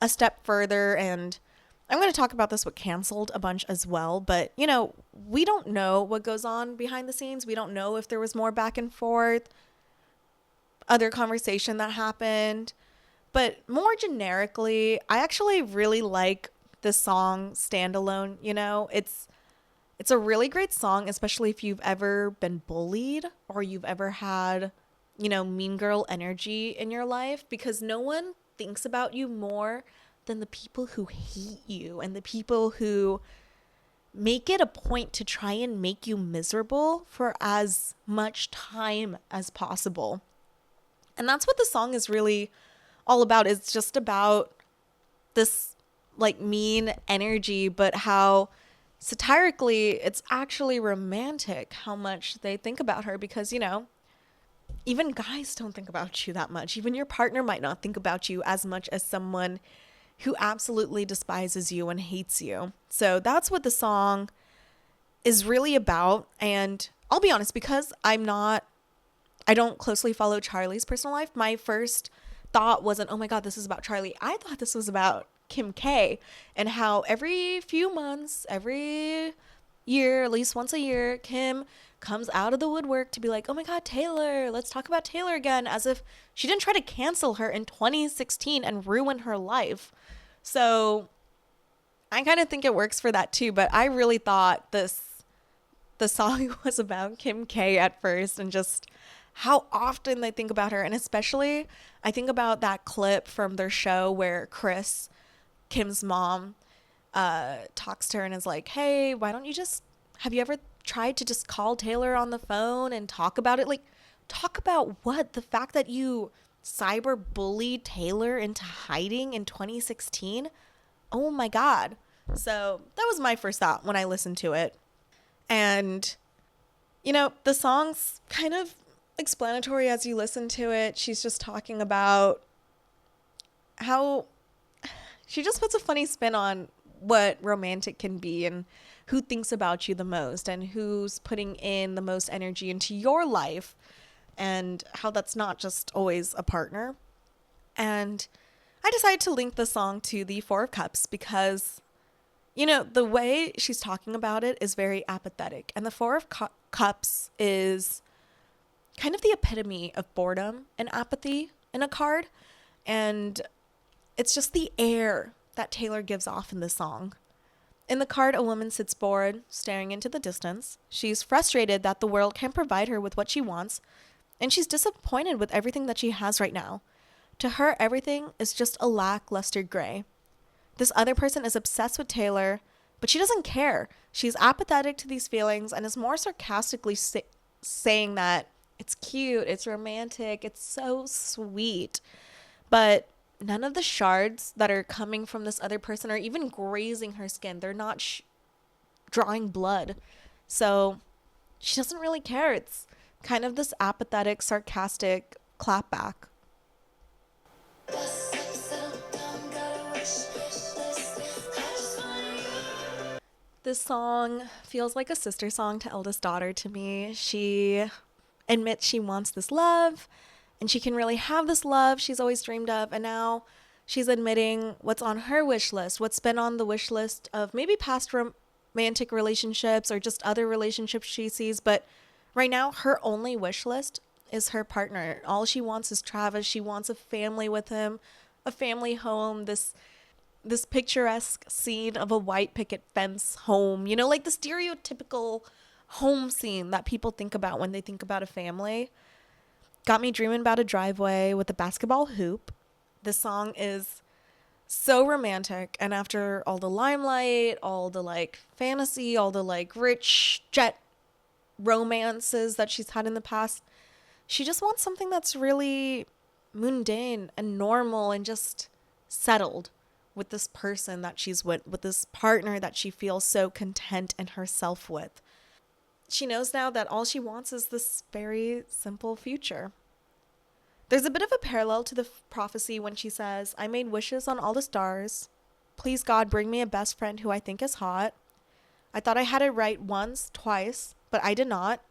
a step further. And I'm going to talk about this with Canceled a bunch as well. But, you know, we don't know what goes on behind the scenes. We don't know if there was more back and forth, other conversation that happened. But more generically, I actually really like this song standalone. You know, it's a really great song, especially if you've ever been bullied or you've ever had, you know, mean girl energy in your life, because no one thinks about you more than the people who hate you and the people who make it a point to try and make you miserable for as much time as possible. And that's what the song is really all about. It's just about this like mean energy, but how satirically it's actually romantic how much they think about her, because, you know, even guys don't think about you that much. Even your partner might not think about you as much as someone who absolutely despises you and hates you. So that's what the song is really about. And I'll be honest, because I don't closely follow Charli's personal life, my first thought wasn't, oh my God, this is about Charli. I thought this was about Kim K and how every few months, every year, at least once a year, Kim comes out of the woodwork to be like, oh my God, Taylor, let's talk about Taylor again, as if she didn't try to cancel her in 2016 and ruin her life. So I kind of think it works for that too, but I really thought the song was about Kim K at first, and just how often they think about her. And especially I think about that clip from their show where Chris, Kim's mom, talks to her and is like, hey, why don't you have you ever tried to just call Taylor on the phone and talk about it? Like, talk about what? The fact that you cyber bullied Taylor into hiding in 2016? Oh my God. So that was my first thought when I listened to it. And, you know, the song's kind of explanatory as you listen to it. She's just talking about how she just puts a funny spin on what romantic can be and who thinks about you the most and who's putting in the most energy into your life, and how that's not just always a partner. And I decided to link the song to the Four of Cups because, you know, the way she's talking about it is very apathetic. And the Four of Cups is kind of the epitome of boredom and apathy in a card. And it's just the air that Taylor gives off in the song. In the card, a woman sits bored, staring into the distance. She's frustrated that the world can't provide her with what she wants, and she's disappointed with everything that she has right now. To her, everything is just a lackluster gray. This other person is obsessed with Taylor, But she doesn't care. She's apathetic to these feelings and is more sarcastically saying that it's cute, it's romantic, it's so sweet. But none of the shards that are coming from this other person are even grazing her skin. They're not drawing blood. So she doesn't really care. It's kind of this apathetic, sarcastic clapback. This song feels like a sister song to eldest daughter to me. She admits she wants this love and she can really have this love she's always dreamed of. And now she's admitting what's on her wish list, what's been on the wish list of maybe past romantic relationships or just other relationships she sees. But right now, her only wish list is her partner. All she wants is Travis. She wants a family with him, a family home, this picturesque scene of a white picket fence home, you know, like the stereotypical home scene that people think about when they think about a family. Got me dreaming about a driveway with a basketball hoop. This song is so romantic, and after all the limelight, all the like fantasy, all the like rich jet romances that she's had in the past, she just wants something that's really mundane and normal and just settled with this person that she's with this partner that she feels so content in herself with. She knows now that all she wants is this very simple future. There's a bit of a parallel to the prophecy when she says, I made wishes on all the stars. Please God, bring me a best friend who I think is hot. I thought I had it right once, twice, but I did not.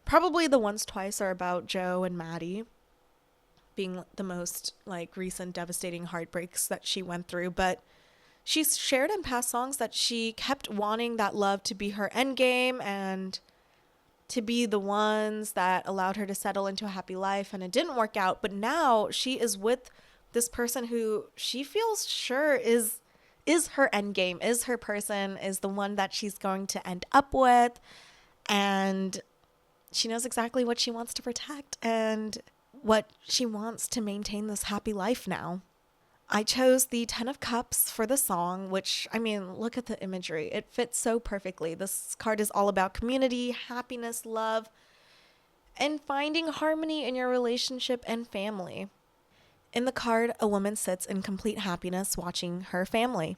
Probably the once, twice are about Joe and Maddie being the most like recent devastating heartbreaks that she went through. But she's shared in past songs that she kept wanting that love to be her endgame and to be the ones that allowed her to settle into a happy life, and it didn't work out. But now she is with this person who she feels sure is her endgame, is her person, is the one that she's going to end up with, and she knows exactly what she wants to protect and what she wants to maintain this happy life now. I chose the 10 of Cups for the song, which, I mean, look at the imagery. It fits so perfectly. This card is all about community, happiness, love, and finding harmony in your relationship and family. In the card, a woman sits in complete happiness watching her family.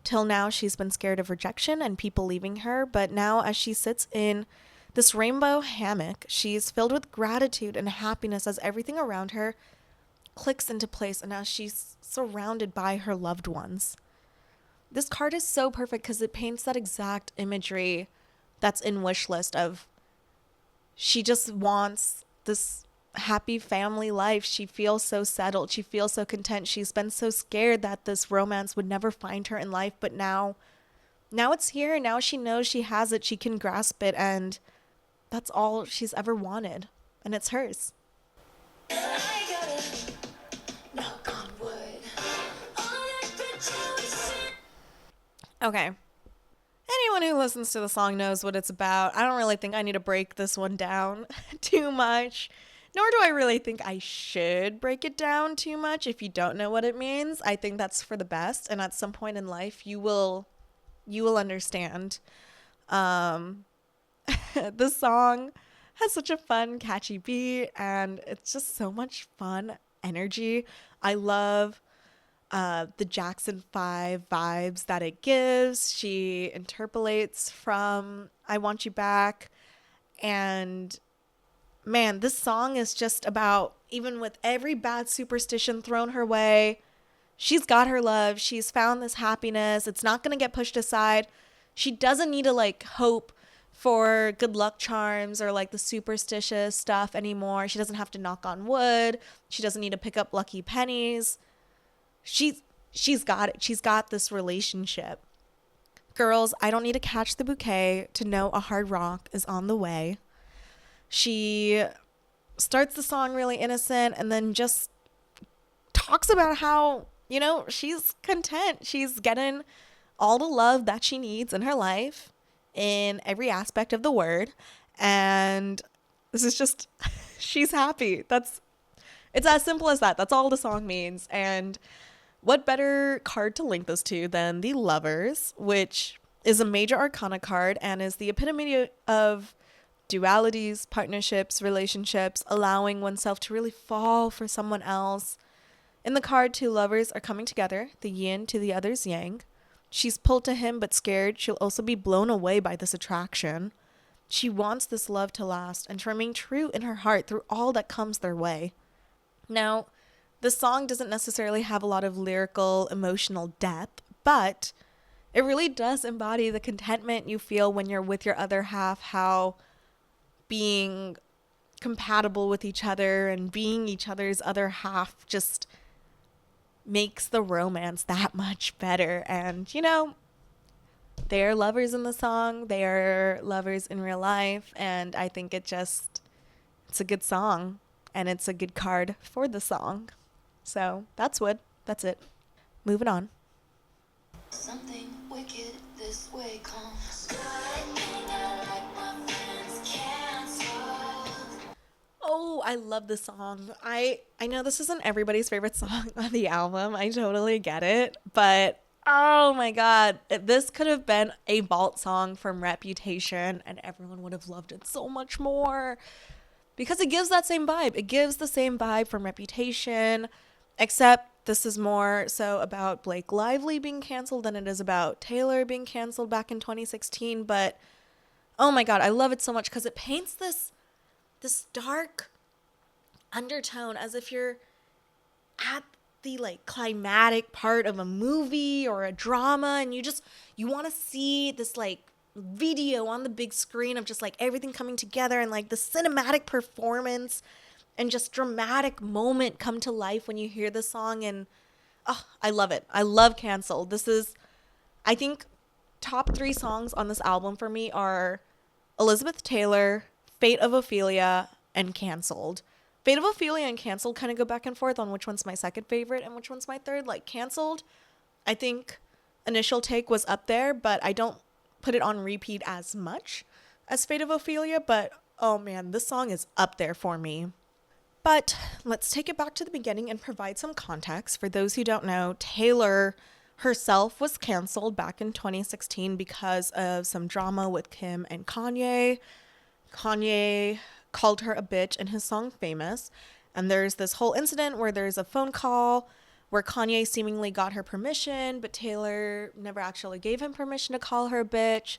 Till now, she's been scared of rejection and people leaving her, but now as she sits in this rainbow hammock, she's filled with gratitude and happiness as everything around her clicks into place, and now she's surrounded by her loved ones. This card is so perfect because it paints that exact imagery that's in wish list of she just wants this happy family life. She feels so settled. She feels so content. She's been so scared that this romance would never find her in life, but now it's here. Now she knows she has it. She can grasp it, and that's all she's ever wanted, and it's hers. Okay. Anyone who listens to the song knows what it's about. I don't really think I need to break this one down too much. Nor do I really think I should break it down too much if you don't know what it means. I think that's for the best, and at some point in life you will understand. The song has such a fun, catchy beat, and it's just so much fun energy. I love the Jackson 5 vibes that it gives. She interpolates from I Want You Back, and man, this song is just about, even with every bad superstition thrown her way, she's got her love. She's found this happiness. It's not going to get pushed aside. She doesn't need to like hope for good luck charms or like the superstitious stuff anymore. She doesn't have to knock on wood. She doesn't need to pick up lucky pennies. She's got it. She's got this relationship. Girls, I don't need to catch the bouquet to know a hard rock is on the way. She starts the song really innocent and then just talks about how, you know, she's content. She's getting all the love that she needs in her life in every aspect of the word. And this is just, she's happy. It's as simple as that. That's all the song means. And What better card to link this to than the Lovers, which is a major arcana card and is the epitome of dualities, partnerships, relationships, allowing oneself to really fall for someone else. In the card, two lovers are coming together, the yin to the other's yang. She's pulled to him but scared she'll also be blown away by this attraction. She wants this love to last and to remain true in her heart through all that comes their way. Now, the song doesn't necessarily have a lot of lyrical, emotional depth, but it really does embody the contentment you feel when you're with your other half, how being compatible with each other and being each other's other half just makes the romance that much better. And, they're lovers in the song, they are lovers in real life, and I think it's a good song and it's a good card for the song. So that's it. Moving on. Something wicked this way comes. Oh, I love this song. I know this isn't everybody's favorite song on the album. I totally get it, but oh my god, this could have been a vault song from Reputation and everyone would have loved it so much more because it gives that same vibe. It gives the same vibe from Reputation, except this is more so about Blake Lively being canceled than it is about Taylor being canceled back in 2016, but oh my god, I love it so much because it paints this dark undertone as if you're at the like climatic part of a movie or a drama and you want to see this like video on the big screen of just like everything coming together and like the cinematic performance and just dramatic moment come to life when you hear the song. And oh, I love it. I love Canceled. This is, I think, top 3 songs on this album for me are Elizabeth Taylor, Fate of Ophelia, and Canceled. Fate of Ophelia and Canceled kind of go back and forth on which one's my second favorite and which one's my third. Like Canceled, I think Initial Take was up there, but I don't put it on repeat as much as Fate of Ophelia. But oh man, this song is up there for me. But let's take it back to the beginning and provide some context. For those who don't know, Taylor herself was canceled back in 2016 because of some drama with Kim and Kanye. Kanye called her a bitch in his song Famous. And there's this whole incident where there's a phone call where Kanye seemingly got her permission, but Taylor never actually gave him permission to call her a bitch.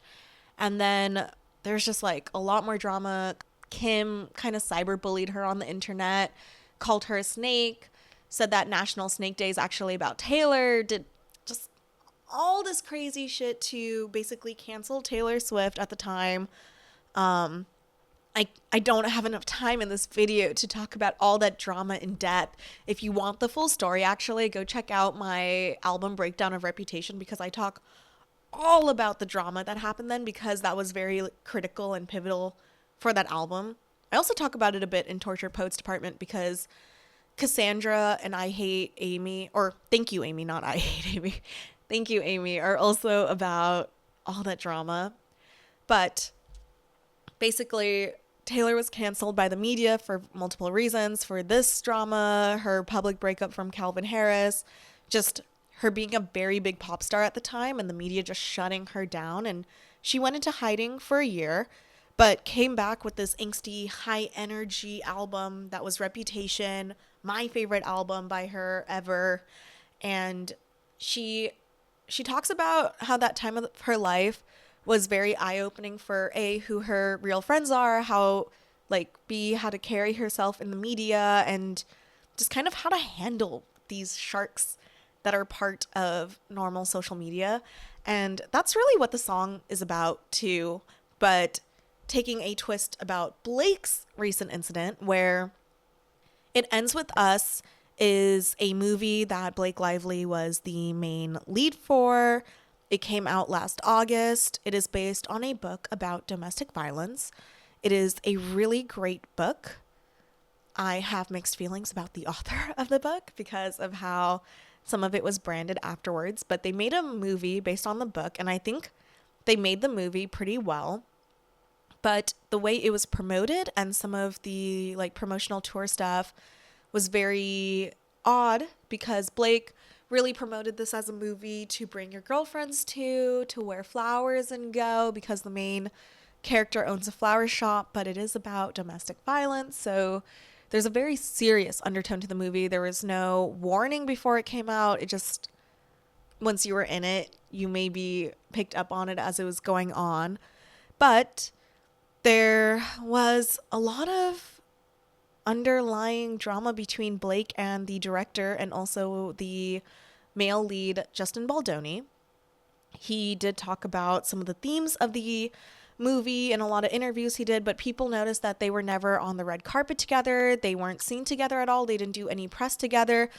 And then there's just like a lot more drama. Kim kind of cyberbullied her on the internet, called her a snake, said that National Snake Day is actually about Taylor, did just all this crazy shit to basically cancel Taylor Swift at the time. I don't have enough time in this video to talk about all that drama in depth. If you want the full story, actually, go check out my album breakdown of Reputation because I talk all about the drama that happened then because that was very critical and pivotal for that album. I also talk about it a bit in Torture Poets Department because Cassandra and I Hate Amy, or Thank You Amy, not I Hate Amy, Thank You Amy, are also about all that drama. But basically, Taylor was canceled by the media for multiple reasons. For this drama, her public breakup from Calvin Harris, just her being a very big pop star at the time and the media just shutting her down. And she went into hiding for a year, but came back with this angsty, high energy album that was Reputation, my favorite album by her ever. And she talks about how that time of her life was very eye-opening for A, who her real friends are, how like B, how to carry herself in the media, and just kind of how to handle these sharks that are part of normal social media. And that's really what the song is about too, but taking a twist about Blake's recent incident where It Ends With Us is a movie that Blake Lively was the main lead for. It came out last August. It is based on a book about domestic violence. It is a really great book. I have mixed feelings about the author of the book because of how some of it was branded afterwards, but they made a movie based on the book, and I think they made the movie pretty well. But the way it was promoted and some of the like promotional tour stuff was very odd because Blake really promoted this as a movie to bring your girlfriends to wear flowers and go, because the main character owns a flower shop, but it is about domestic violence. So there's a very serious undertone to the movie. There was no warning before it came out. It just, once you were in it, you maybe picked up on it as it was going on. But there was a lot of underlying drama between Blake and the director, and also the male lead, Justin Baldoni. He did talk about some of the themes of the movie in a lot of interviews he did, but people noticed that they were never on the red carpet together. They weren't seen together at all. They didn't do any press together.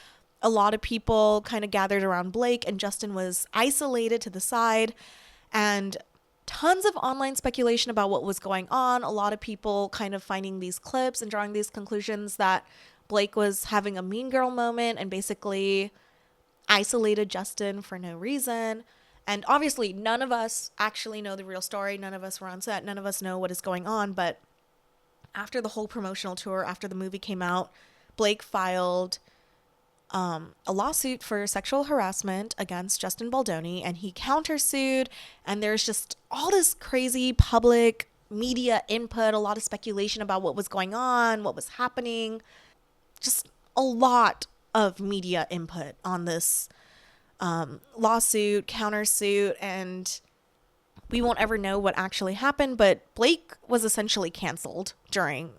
A lot of people kind of gathered around Blake, and Justin was isolated to the side. And tons of online speculation about what was going on. A lot of people kind of finding these clips and drawing these conclusions that Blake was having a mean girl moment and basically isolated Justin for no reason. And obviously, none of us actually know the real story. None of us were on set. None of us know what is going on. But after the whole promotional tour, after the movie came out, Blake filed a lawsuit for sexual harassment against Justin Baldoni, and he countersued. And there's just all this crazy public media input, a lot of speculation about what was going on, what was happening. Just a lot of media input on this lawsuit, countersuit, and we won't ever know what actually happened. But Blake was essentially canceled during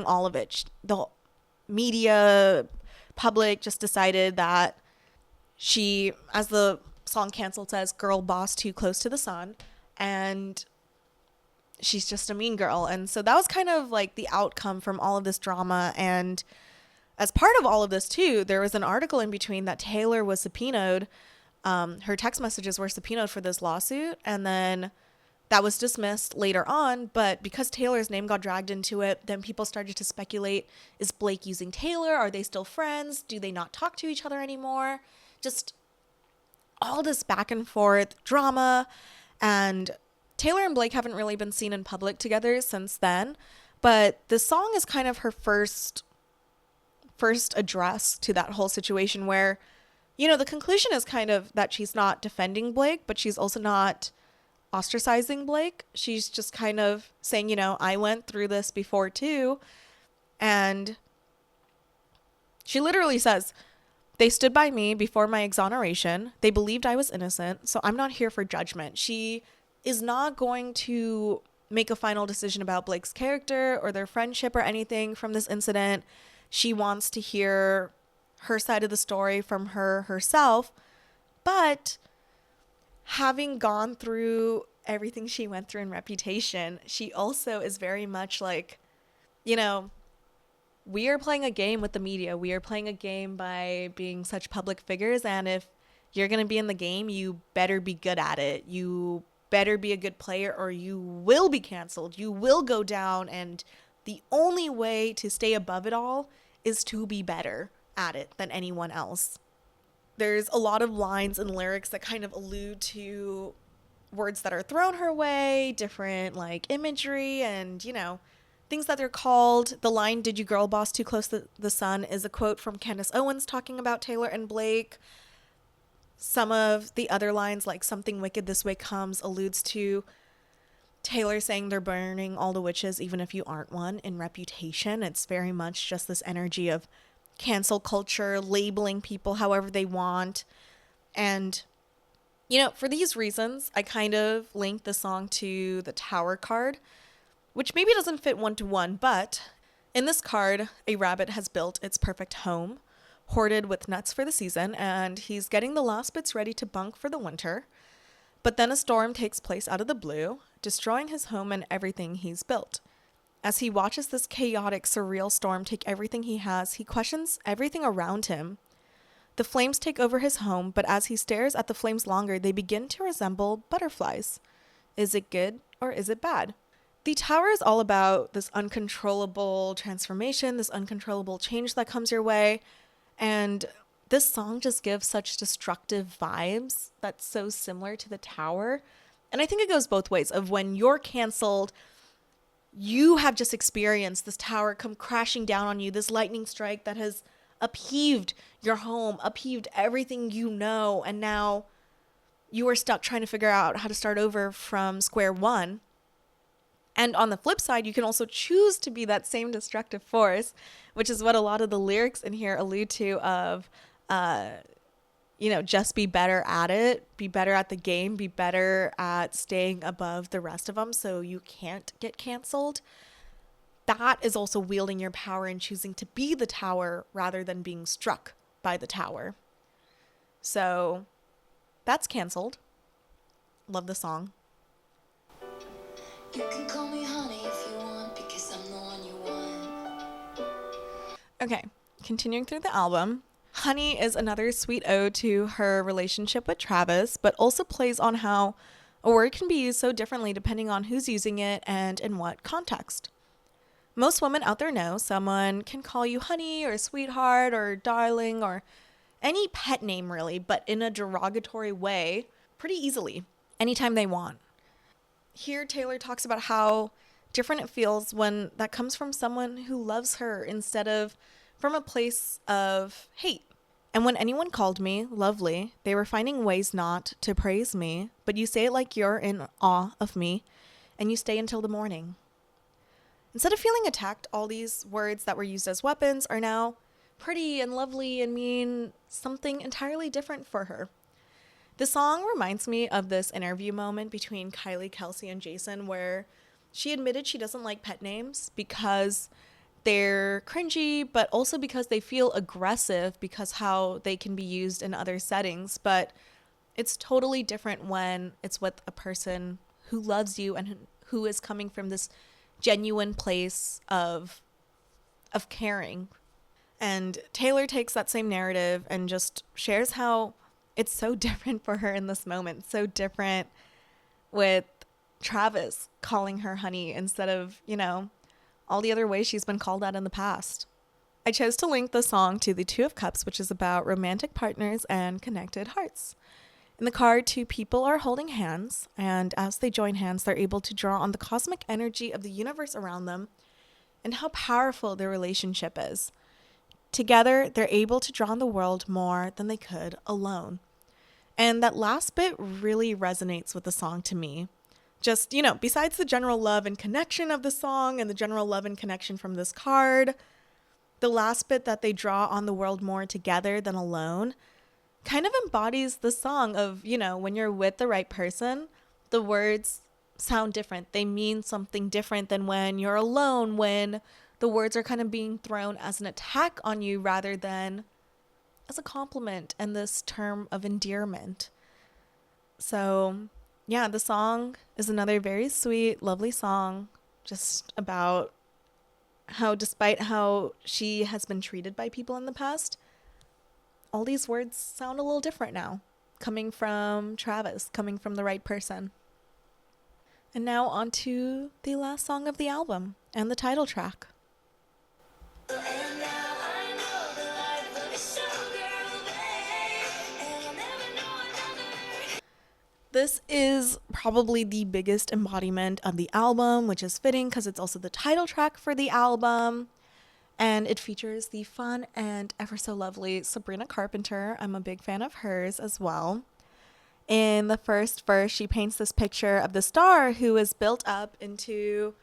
all of it. The media public just decided that she, as the song Canceled says, girl boss too close to the sun, and she's just a mean girl. And so that was kind of like the outcome from all of this drama. And as part of all of this too, there was an article in between that Taylor was subpoenaed. Her text messages were subpoenaed for this lawsuit, and then that was dismissed later on. But because Taylor's name got dragged into it, then people started to speculate, is Blake using Taylor? Are they still friends? Do they not talk to each other anymore? Just all this back and forth drama. And Taylor and Blake haven't really been seen in public together since then. But the song is kind of her first address to that whole situation, where, you know, the conclusion is kind of that she's not defending Blake, but she's also not ostracizing Blake. She's just kind of saying, you know, I went through this before too. And she literally says, they stood by me before my exoneration. They believed I was innocent, so I'm not here for judgment. She is not going to make a final decision about Blake's character or their friendship or anything from this incident. She wants to hear her side of the story from her herself. But having gone through everything she went through in Reputation, she also is very much like, you know, we are playing a game with the media. We are playing a game by being such public figures. And if you're going to be in the game, you better be good at it. You better be a good player, or you will be canceled. You will go down. And the only way to stay above it all is to be better at it than anyone else. There's a lot of lines and lyrics that kind of allude to words that are thrown her way, different like imagery and, you know, things that they're called. The line, "Did you girl boss too close to the sun?" is a quote from Candace Owens talking about Taylor and Blake. Some of the other lines, like "Something wicked this way comes," alludes to Taylor saying they're burning all the witches even if you aren't one in Reputation. It's very much just this energy of cancel culture, labeling people however they want. And, you know, for these reasons, I kind of linked the song to the Tower card, which maybe doesn't fit one-to-one, but in this card, a rabbit has built its perfect home, hoarded with nuts for the season, and he's getting the last bits ready to bunk for the winter. But then a storm takes place out of the blue, destroying his home and everything he's built. As he watches this chaotic, surreal storm take everything he has, he questions everything around him. The flames take over his home, but as he stares at the flames longer, they begin to resemble butterflies. Is it good or is it bad? The Tower is all about this uncontrollable transformation, this uncontrollable change that comes your way. And this song just gives such destructive vibes that's so similar to the Tower. And I think it goes both ways, of when you're canceled, you have just experienced this tower come crashing down on you, this lightning strike that has upheaved your home, upheaved everything you know, and now you are stuck trying to figure out how to start over from square one. And on the flip side, you can also choose to be that same destructive force, which is what a lot of the lyrics in here allude to of, just be better at it, be better at the game, be better at staying above the rest of them so you can't get canceled. That is also wielding your power and choosing to be the tower rather than being struck by the tower. So that's canceled. Love the song. You can call me honey if you want, because I'm the one you want. Okay, continuing through the album. Honey is another sweet ode to her relationship with Travis, but also plays on how a word can be used so differently depending on who's using it and in what context. Most women out there know someone can call you honey or sweetheart or darling or any pet name really, but in a derogatory way pretty easily, anytime they want. Here, Taylor talks about how different it feels when that comes from someone who loves her instead of from a place of hate. And when anyone called me lovely, they were finding ways not to praise me, but you say it like you're in awe of me, and you stay until the morning. Instead of feeling attacked, all these words that were used as weapons are now pretty and lovely and mean something entirely different for her. The song reminds me of this interview moment between Kylie, Kelsey, and Jason where she admitted she doesn't like pet names because they're cringy, but also because they feel aggressive because how they can be used in other settings. But it's totally different when it's with a person who loves you and who is coming from this genuine place of caring. And Taylor takes that same narrative and just shares how it's so different for her in this moment. So different with Travis calling her honey instead of, all the other ways she's been called out in the past. I chose to link the song to the Two of Cups, which is about romantic partners and connected hearts. In the card, two people are holding hands, and as they join hands, they're able to draw on the cosmic energy of the universe around them and how powerful their relationship is. Together, they're able to draw on the world more than they could alone. And that last bit really resonates with the song to me. Just, besides the general love and connection of the song and the general love and connection from this card, the last bit that they draw on the world more together than alone kind of embodies the song of, when you're with the right person, the words sound different. They mean something different than when you're alone, when the words are kind of being thrown as an attack on you rather than as a compliment and this term of endearment. So, yeah, the song is another very sweet, lovely song just about how despite how she has been treated by people in the past, all these words sound a little different now, coming from Travis, coming from the right person. And now on to the last song of the album and the title track. And now I know the life of a showgirl, babe, and I'll never know another. This is probably the biggest embodiment of the album, which is fitting because it's also the title track for the album. And it features the fun and ever so lovely Sabrina Carpenter. I'm a big fan of hers as well. In the first verse, she paints this picture of the star who is built up into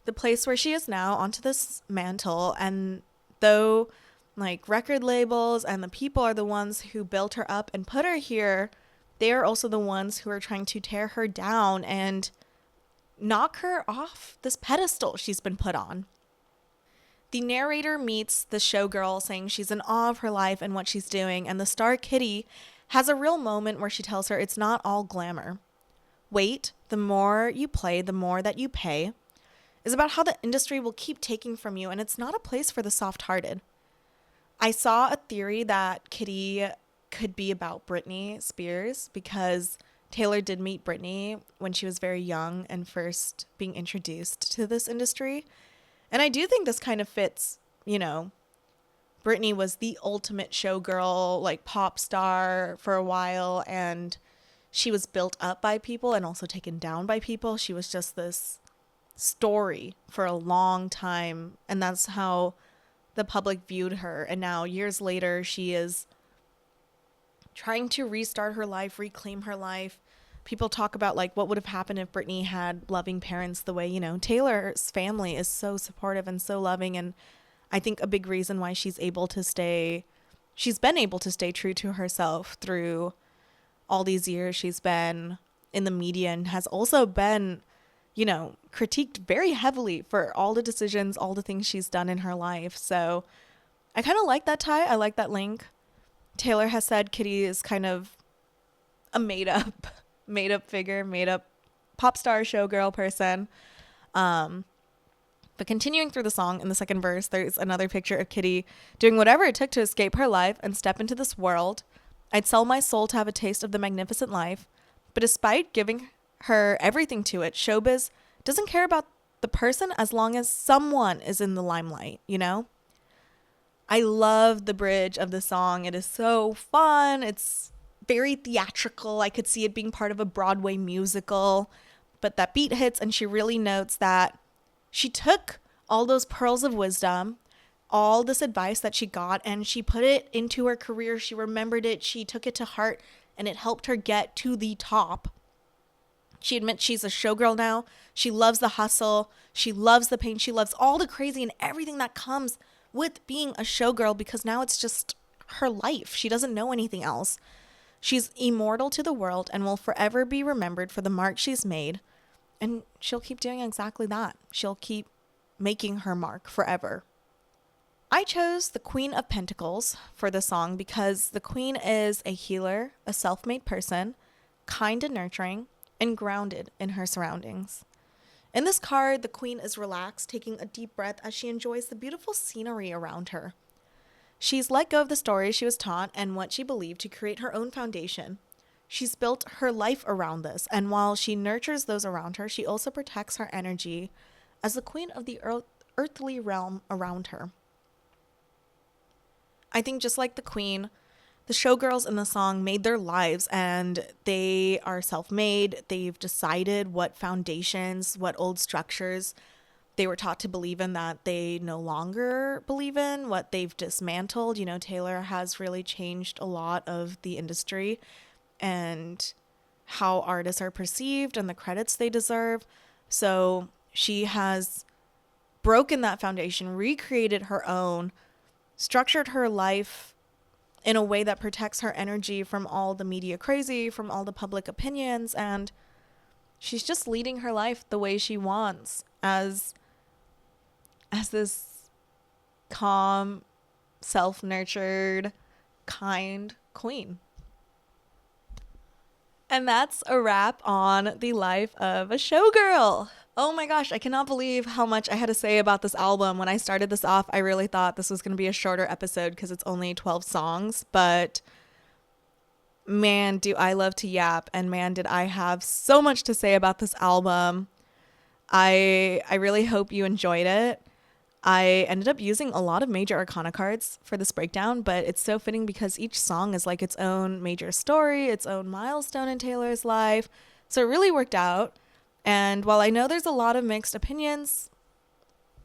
the place where she is now, onto this mantle. And though record labels and the people are the ones who built her up and put her here, they are also the ones who are trying to tear her down and knock her off this pedestal she's been put on. The narrator meets the showgirl saying she's in awe of her life and what she's doing, and the star Kitty has a real moment where she tells her it's not all glamour. Wait, the more you play, the more that you pay, is about how the industry will keep taking from you, and it's not a place for the soft-hearted. I saw a theory that Kitty could be about Britney Spears because Taylor did meet Britney when she was very young and first being introduced to this industry. And I do think this kind of fits, Britney was the ultimate showgirl, pop star for a while, and she was built up by people and also taken down by people. She was just this story for a long time, and that's how the public viewed her. And now, years later, she is trying to restart her life, reclaim her life. People talk about like what would have happened if Britney had loving parents the way, Taylor's family is so supportive and so loving. And I think a big reason why she's been able to stay true to herself through all these years she's been in the media, and has also been, critiqued very heavily for all the decisions, all the things she's done in her life. So I kind of like that tie. I like that link. Taylor has said Kitty is kind of a made up figure, made up pop star showgirl person. But continuing through the song, in the second verse, there's another picture of Kitty doing whatever it took to escape her life and step into this world. I'd sell my soul to have a taste of the magnificent life. But despite giving her everything to it, showbiz doesn't care about the person as long as someone is in the limelight, I love the bridge of the song. It is so fun. It's very theatrical. I could see it being part of a Broadway musical. But that beat hits, and she really notes that she took all those pearls of wisdom, all this advice that she got, and she put it into her career. She remembered it. She took it to heart, and it helped her get to the top. She admits she's a showgirl now. She loves the hustle. She loves the pain. She loves all the crazy and everything that comes with being a showgirl, because now it's just her life. She doesn't know anything else. She's immortal to the world and will forever be remembered for the mark she's made. And she'll keep doing exactly that. She'll keep making her mark forever. I chose the Queen of Pentacles for the song because the Queen is a healer, a self-made person, kind and nurturing, and grounded in her surroundings. In this card, the Queen is relaxed, taking a deep breath as she enjoys the beautiful scenery around her. She's let go of the stories she was taught and what she believed to create her own foundation. She's built her life around this, and while she nurtures those around her, she also protects her energy as the queen of the earthly realm around her. I think just like the Queen, the showgirls in the song made their lives, and they are self-made. They've decided what foundations, what old structures they were taught to believe in that they no longer believe in, what they've dismantled. Taylor has really changed a lot of the industry and how artists are perceived and the credits they deserve. So she has broken that foundation, recreated her own, structured her life in a way that protects her energy from all the media crazy, from all the public opinions, and she's just leading her life the way she wants as this calm, self-nurtured, kind queen. And that's a wrap on the life of a showgirl. Oh my gosh, I cannot believe how much I had to say about this album. When I started this off, I really thought this was going to be a shorter episode because it's only 12 songs. But man, do I love to yap. And man, did I have so much to say about this album. I really hope you enjoyed it. I ended up using a lot of major arcana cards for this breakdown, but it's so fitting because each song is like its own major story, its own milestone in Taylor's life. So it really worked out. And while I know there's a lot of mixed opinions,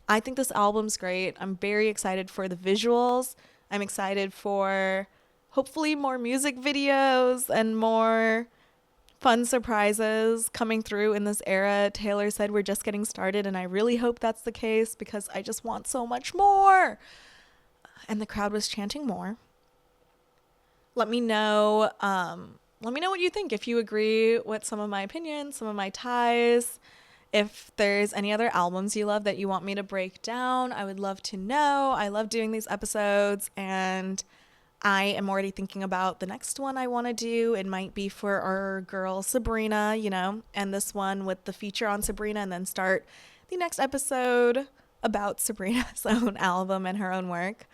I think this album's great. I'm very excited for the visuals. I'm excited for hopefully more music videos and more fun surprises coming through in this era. Taylor said we're just getting started, and I really hope that's the case because I just want so much more. And the crowd was chanting more. Let me know what you think, if you agree with some of my opinions, some of my ties. If there's any other albums you love that you want me to break down, I would love to know. I love doing these episodes, and I am already thinking about the next one I want to do. It might be for our girl Sabrina, and this one with the feature on Sabrina, and then start the next episode about Sabrina's own album and her own work.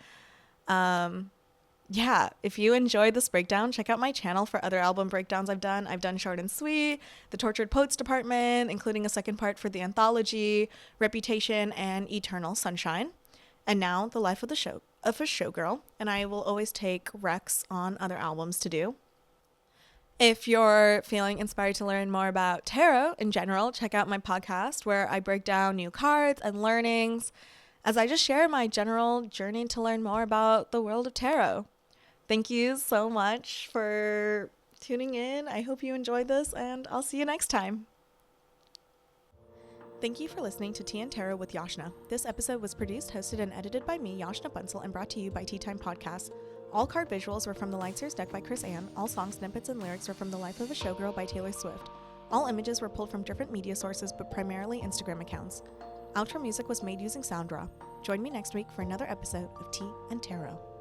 Yeah, if you enjoyed this breakdown, check out my channel for other album breakdowns I've done. I've done Short and Sweet, The Tortured Poets Department, including a second part for the anthology, Reputation, and Eternal Sunshine. And now, The Life of a Showgirl, and I will always take recs on other albums to do. If you're feeling inspired to learn more about tarot in general, check out my podcast where I break down new cards and learnings as I just share my general journey to learn more about the world of tarot. Thank you so much for tuning in. I hope you enjoyed this, and I'll see you next time. Thank you for listening to Tea and Tarot with Yashna. This episode was produced, hosted, and edited by me, Yashna Bunsel, and brought to you by Tea Time Podcast. All card visuals were from the Light Seers deck by Chris Ann. All song snippets and lyrics were from The Life of a Showgirl by Taylor Swift. All images were pulled from different media sources, but primarily Instagram accounts. Outro music was made using SoundRaw. Join me next week for another episode of Tea and Tarot.